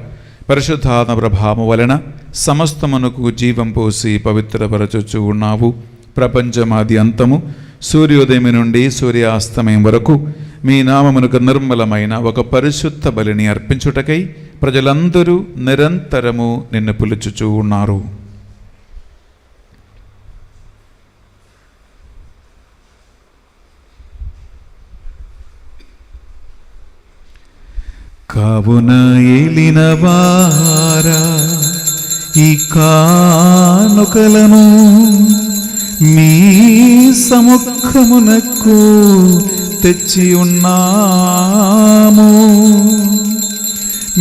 Speaker 1: పరిశుద్ధాత్మ ప్రభావం వలన సమస్తమునకు జీవం పోసి పవిత్రపరచుచు ఉన్నావు. ప్రపంచమాది అంతము సూర్యోదయం నుండి సూర్యాస్తమయం వరకు మీ నామమునకు నిర్మలమైన ఒక పరిశుద్ధ బలిని అర్పించుటకై ప్రజలందరూ నిరంతరము నిన్ను పిలుచుచూ ఉన్నారు. కావున ఏలిన వారా ఈ కానుకలను మీ సముఖమునకు తెచ్చి ఉన్నాము.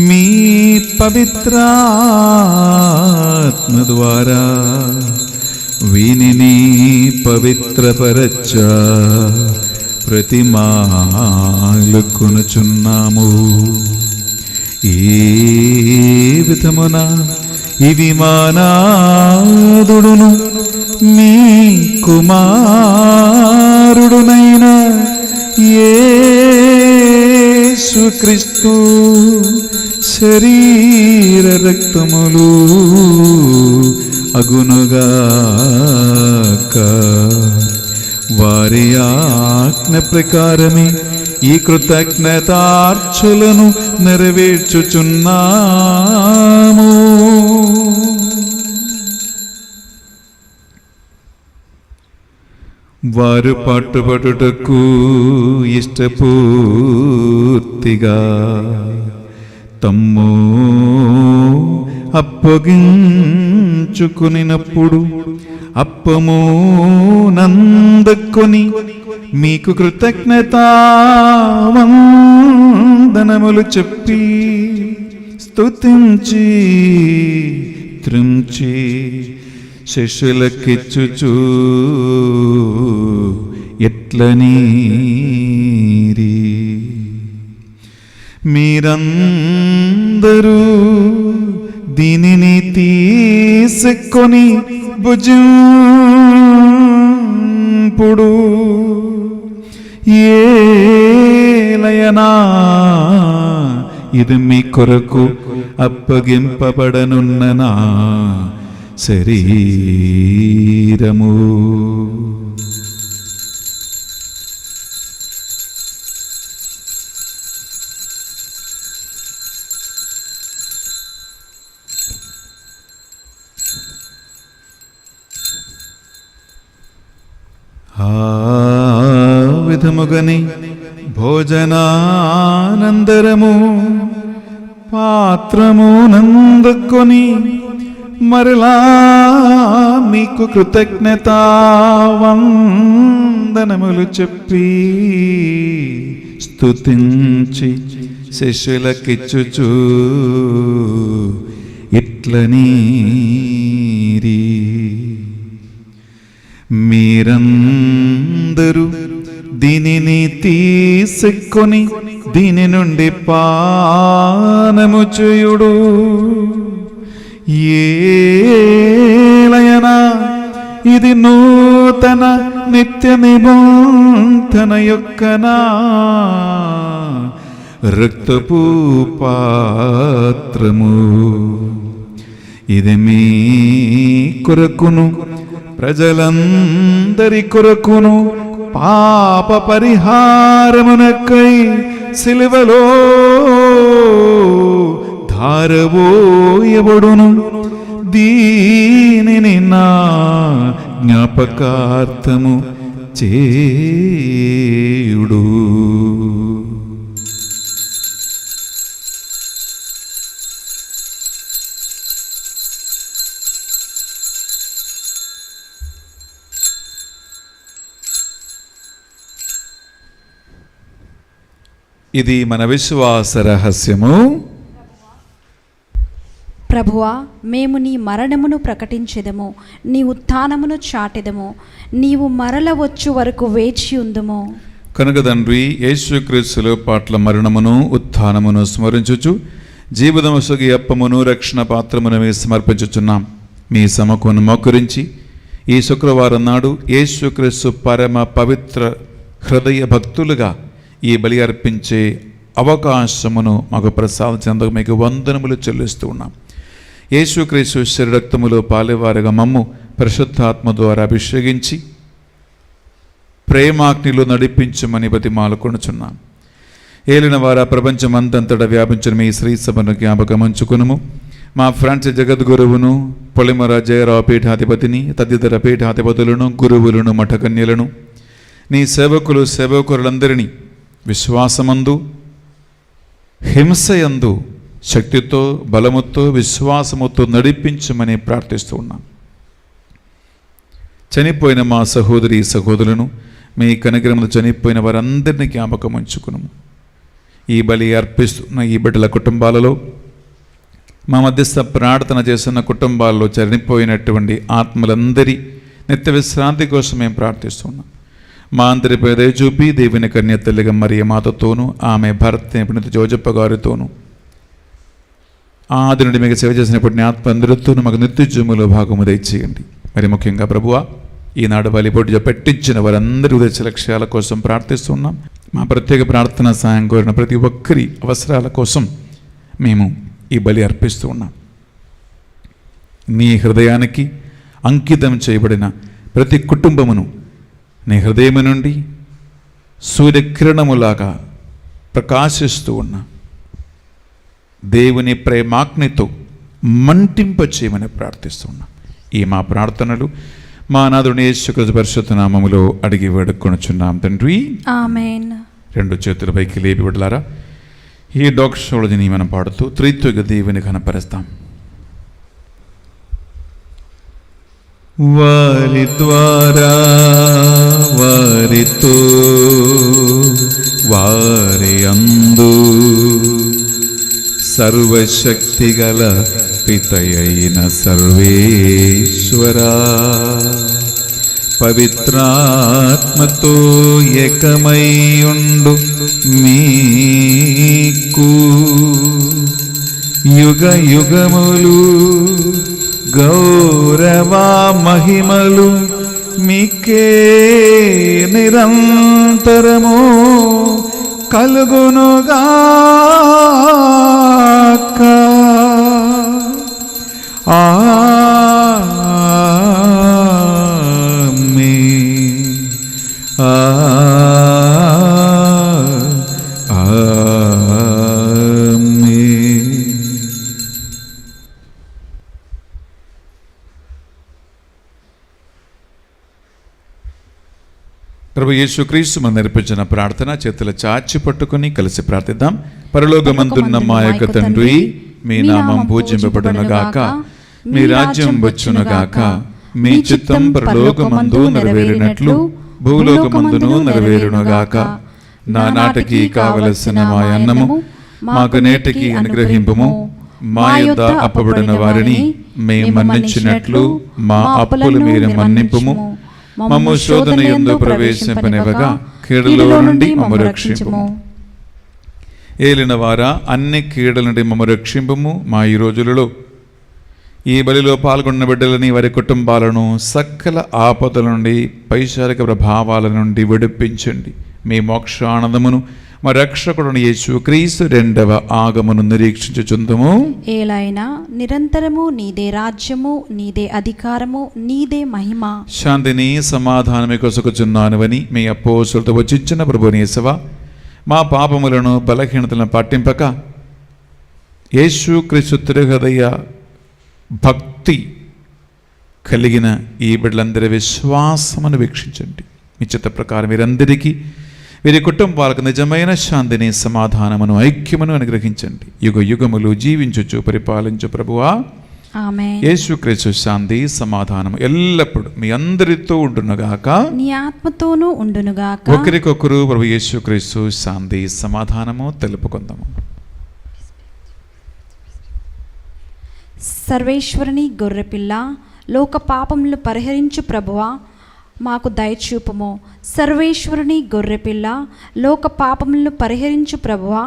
Speaker 1: మీ పవిత్రాత్మ ద్వారా వీనిని పవిత్రపరచ ప్రతిమాలు కొనుచున్నాము. ఏ విధమున ఇవి మానాదుడును మీ కుమారుడునైన యేసుక్రీస్తు శరీర రక్తములు అగునుగాక. వారి ఆజ్ఞ ప్రకారమే ఈ కృతజ్ఞతార్చులను నెరవేర్చుచున్నాము. వారు పట్టుబడుటకు ఇష్టపూర్తిగా తమ్ము అప్పగించుకునినప్పుడు అప్పము నందకొని మీకు కృతజ్ఞతావందనములు చెప్పి స్తుతించి త్రుంచి శిష్యులకిచ్చుచు ఎట్లనీరి, మీరందరూ దీనిని తీసుకొని భుజింపుడు. ఏలయనా ఇది మీ కొరకు అప్పగింపబడనున్న నా శరీరము. ఆ విధముగని భోజనానందరము పాత్రము నందుకొని మరలా మీకు కృతజ్ఞతావందనములు చెప్పి స్తుతించి శిష్యులకిచ్చుచు ఇట్లనీరి, మీరందరూ దీనిని తీసుకొని దీని నుండి పానము చేయుడు. ఏలయనా ఇది నూతన నిత్య నిబంధన యొక్క నా రక్తపు పాత్రము. ఇది మీ కొరకును ప్రజలందరి కొరకును పాప పరిహారమునకై సిలువలో ధారవోయబడును. దీనిని నా జ్ఞాపకార్థము చేయుడు. ఇది మన విశ్వాస రహస్యము.
Speaker 2: ప్రభువా, మేము నీ మరణమును ప్రకటించెదము, నీ ఉత్థానమును చాటెదము. నీవు మరల వచ్చు వరకు వేచి ఉందుము.
Speaker 1: కనుక తండ్రి, యేసుక్రీస్తులో పాట్ల మరణమును ఉత్థానమును స్మరించుచు జీవితము సొగి అప్పమును రక్షణ పాత్రమును మీ సమర్పించుచున్నాం. మీ సమకును మోకరించి ఈ శుక్రవారం నాడు యేసుక్రీస్తు పరమ పవిత్ర హృదయ భక్తులుగా ఈ బలి అర్పించే అవకాశమును మాకు ప్రసాదించేందుకు మీకు వందనములు చెల్లిస్తూ ఉన్నాం. యేసుక్రీస్తు శరీరక్తములో పాలేవారుగా మమ్ము పరిశుద్ధాత్మ ద్వారా అభిషేకించి ప్రేమాగ్నిలో నడిపించమని బతిమాలుకొనుచున్నాం. ఏలిన వారా ప్రపంచమంతంతటా వ్యాపించిన మీ శ్రీ సభను జ్ఞాపకమంచుకునుము. మా ఫ్రాన్స్ జగద్గురువును, పొలిమర జయరావు పీఠాధిపతిని, తదితర పీఠాధిపతులను, గురువులను, మఠకన్యలను, నీ సేవకులందరినీ విశ్వాసమందు హింసయందు శక్తితో, బలముతో, విశ్వాసముతో నడిపించమని ప్రార్థిస్తూ ఉన్నాం. చనిపోయిన మా సహోదరి సహోదరులను మీ కనికరముతో చనిపోయిన వారందరినీ జ్ఞాపకం ఉంచుకును. ఈ బలి అర్పిస్తున్న ఈ బిడ్డల కుటుంబాలలో, మా మధ్యస్థ ప్రార్థన చేస్తున్న కుటుంబాల్లో చనిపోయినటువంటి ఆత్మలందరి నిత్య విశ్రాంతి కోసం మేము ప్రార్థిస్తున్నాం. మా అందరిపై దయ చూపి దేవుని కన్య తల్లిగా మరియ మాతతోనూ, ఆమె భర్త పునీత జోజప్ప గారితోనూ, ఆది నుండి మీకు సేవ చేసినప్పటి ఆత్మ అందరితోనూ మాకు నిత్య జీవములో భాగము దయచేయండి. మరి ముఖ్యంగా ప్రభువా, ఈనాడు బలిపోటు పెట్టించిన వారందరి ఉద్దేశ లక్ష్యాల కోసం ప్రార్థిస్తున్నాం. మా ప్రత్యేక ప్రార్థన సాయం కోరిన ప్రతి ఒక్కరి అవసరాల కోసం మేము ఈ బలి అర్పిస్తూ ఉన్నాం. నీ హృదయానికి అంకితం చేయబడిన ప్రతి కుటుంబమును నీ హృదయం నుండి సూర్యకిరణములాగా ప్రకాశిస్తూ ఉన్న దేవుని ప్రేమాగ్నితో మంటింపచేయమని ప్రార్థిస్తున్నా. ఈ మా ప్రార్థనలు మా నాథుని యేసుక్రీస్తు పరిశుద్ధ నామములో అడిగి వేడుకొనుచున్నాం తండ్రి,
Speaker 2: ఆమేన్.
Speaker 1: రెండు చేతుల పైకి లేపి విడలారా ఈ డాక్టర్ని మనం పాడుతూ త్రిత్వగా దేవుని కనపరుస్తాం. వారి ద్వారా, వారితో, వారి అందు సర్వశక్తిగల పితయైన సర్వేశ్వరా, పవిత్రాత్మతో ఏకమైయుండు మీకు యుగ యుగములు గౌరవ మహిమలు మీకే నిరంతరము కలుగునుగాక. ఆమేన్. ఆమేన్. ప్రభు యేసుక్రీస్తు మనం నేర్పించిన ప్రార్థన చేతుల చాచి పట్టుకుని కలిసి ప్రార్థిద్దాం. పరలోకమందున్న మా యొక్క తండ్రి, మీ నామం పూజింపబడునుగాక, మీ రాజ్యం వచ్చునుగాక, మీ చిత్తం పరలోకమందు నెరవేరినట్లు భూలోకమందును నెరవేరునుగాక. నానాటికి కావలసిన మా అన్నము మాకు నేటికి అనుగ్రహింపుము. మా యొద్ద అప్పబడిన వారిని మేము మన్నించినట్లు మా అప్పులు మీరు మన్నింపుము. మమ్ము శోధన యందు ప్రవేశింపనివ్వగా కీడులో నుండి మమ్ము రక్షింపుము. ఏలిన వారా, అన్ని కీడుల నుండి మమ్ము రక్షింపుము. మా ఈ రోజులలో ఈ బలిలో పాల్గొన్న బిడ్డలని, వారి కుటుంబాలను సకల ఆపదల నుండి, పైశారిక ప్రభావాల నుండి విడిపించండి. మీ మోక్షానందమును మా రక్షకుడుని యేసుక్రీస్తు రెండవ ఆగమను నిరీక్షించుచుందుము.
Speaker 2: ఏలైనా నిరంతరము నీదే రాజ్యము, నీదే అధికారము, నీదే మహిమ.
Speaker 1: శాంతిని సమాధానమే కొసకుచున్నానువని మీ అపోస్తులతో వచ్చించిన ప్రభుని యేసవా, మా పాపములను బలహీనతలను పట్టింపక యేసుక్రీస్తు తిరుహృదయ భక్తి కలిగిన ఈ బిడ్డలందరి విశ్వాసమును వీక్షించండి. మీ చిత్త ప్రకారం వీరందరికీ, వీరి కుటుంబాలకు నిజమైన శాంతిని, సమాధానమును, ఐక్యమును అనుగ్రహించండి. యుగ యుగములు జీవించుచు పరిపాలించు ప్రభువా,
Speaker 2: ఆమేన్.
Speaker 1: యేసుక్రీస్తు శాంతి సమాధానము ఎల్లప్పుడూ మీ అందరితో ఉండునుగాక,
Speaker 2: నీ ఆత్మతోనూ ఉండునుగాక.
Speaker 1: ఒకరికొకరు ప్రభు యేసుక్రీస్తు శాంతి సమాధానము తెలుపుకుందాము.
Speaker 2: సర్వేశ్వరుని గొర్రెపిల్ల, లోక పాపములు పరిహరించు ప్రభువా, మాకు దయచూపుము. సర్వేశ్వరుని గొర్రెపిల్ల, లోక పాపములను పరిహరించు ప్రభువా,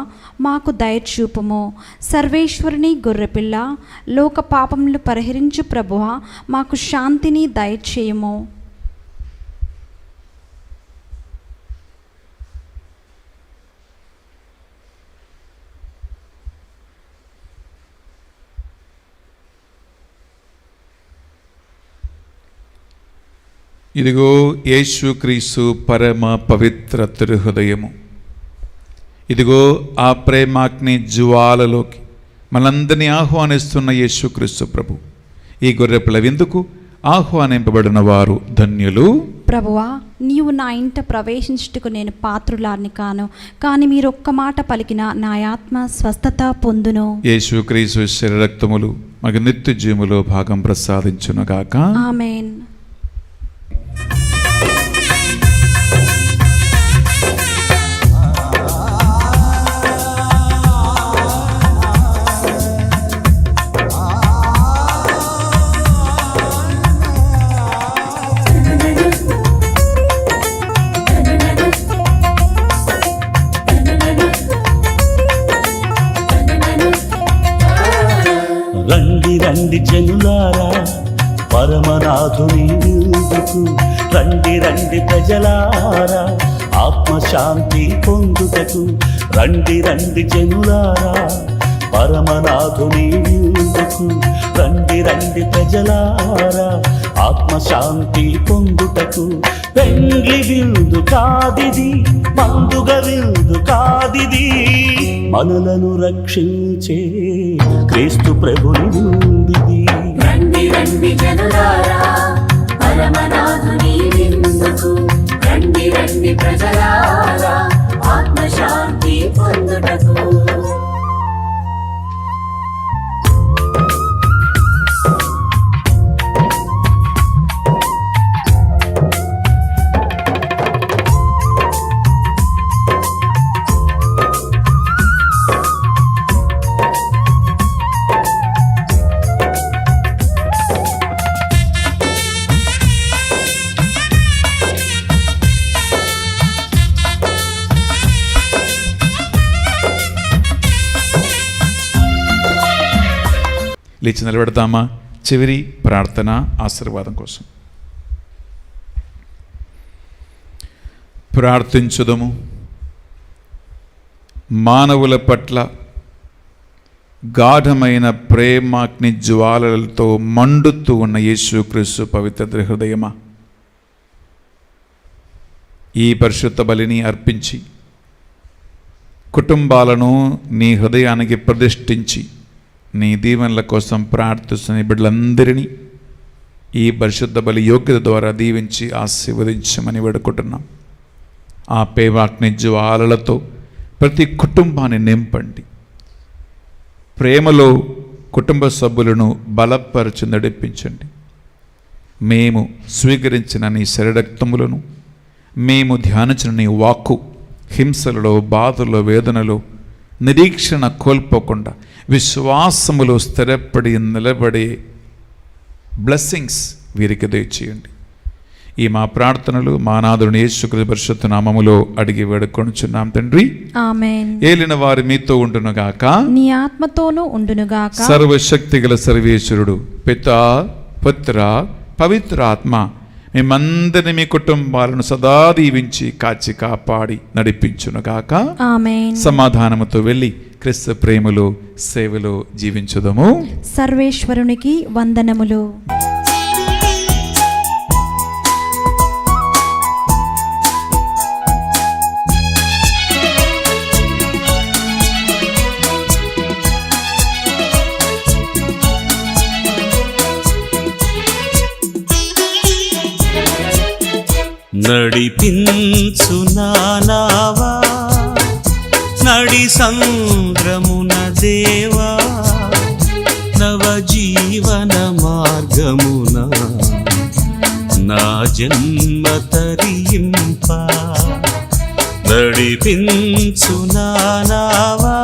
Speaker 2: మాకు దయచూపుము. సర్వేశ్వరుని గొర్రెపిల్ల, లోక పాపములు పరిహరించు ప్రభువా, మాకు శాంతిని దయచేయము.
Speaker 1: ఇదిగో యేసుక్రీస్తు పరమ పవిత్ర తిరుహృదయము. ఇదిగో ఆ ప్రేమాగ్ని జ్వాలలోకి మనందరినీ ఆహ్వానిస్తున్న యేసుక్రీస్తు ప్రభు. ఈ గొర్రెపిల్ల విందుకు ఆహ్వానింపబడిన వారు ధన్యులు.
Speaker 2: ప్రభువా, నీవు నా ఇంట ప్రవేశించుటకు నేను పాత్రులాన్ని కాను, కానీ మీరు ఒక్క మాట పలికిన నా ఆత్మ స్వస్థత పొందును.
Speaker 1: యేసుక్రీస్తు శరీర రక్తములు మాకు నిత్య జీవములో భాగం ప్రసాదించునుగాక.
Speaker 2: ఆమేన్.
Speaker 4: రండి రండి జనులారా పరమనాథుని విందుకు, రండి రండి ప్రజలారా ఆత్మశాంతి పొందుటకు, రండి రండి జనులారా పరమనాథుని విందుకు, రండి రండి ప్రజలారా ఆత్మశాంతి పొందుటకు. పెండ్లి విందు కాదిది, పండుగ విందు కాదిది, మనలను రక్షించే క్రీస్తు ప్రభుని విందిది.
Speaker 7: రండి రండి జనులారా పరమనాథుని విందుకు, రండి రండి ప్రజలారా ఆత్మశాంతి పొందుటకు.
Speaker 1: లేచి నిలబెడతామా? చివరి ప్రార్థన ఆశీర్వాదం కోసం ప్రార్థించుదము. మానవుల పట్ల గాఢమైన ప్రేమాగ్ని జ్వాలలతో మండుతూ ఉన్న యేసుక్రీస్తు పవిత్ర హృదయమా, ఈ పరిశుద్ధ బలిని అర్పించి కుటుంబాలను నీ హృదయానికి ప్రతిష్ఠించి నీ దీవెనల కోసం ప్రార్థిస్తున్న బిడ్డలందరినీ ఈ పరిశుద్ధ బలి యోగ్యత ద్వారా దీవించి ఆశీర్వదించమని వేడుకుంటున్నాం. ఆ ప్రేమాగ్ని జ్వాలలతో ప్రతి కుటుంబాన్ని నింపండి. ప్రేమలో కుటుంబ సభ్యులను బలపరిచి నడిపించండి. మేము స్వీకరించిన నీ శరీరక్తములను, మేము ధ్యానించిన నీ వాక్కు హింసలలో, బాధల్లో, వేదనలో నిరీక్షణ కోల్పోకుండా విశ్వాసములో స్థిరపడి నిలబడే బ్లెస్సింగ్స్ వీరికి దయచేయండి. ఈ మా ప్రార్థనలు మా నాథుని యేసుక్రీస్తు పరిశుద్ధ నామములో అడిగి వేడుకొనుచున్నాం తండ్రి.
Speaker 2: ఆమేన్.
Speaker 1: ఏలిన వారి మీతో ఉండునుగాక,
Speaker 2: నీ ఆత్మతోనూ ఉండునుగాక.
Speaker 1: సర్వశక్తిగల సర్వేశ్వరుడు పితా, పుత్ర, పవిత్ర ఆత్మ మేమందరినీ మీ కుటుంబాలను సదా దీవించి కాచి కాపాడి నడిపించునుగాక.
Speaker 2: ఆమేన్.
Speaker 1: సమాధానముతో వెళ్ళి క్రీస్తు ప్రేమలో సేవలో జీవించుదము.
Speaker 2: సర్వేశ్వరునికి వందనములు.
Speaker 6: నడిపించు నానావా నడి సంద్రమున దేవా, నవ జీవన మార్గమున నా జన్మ తరింప. నడిపించు నానావా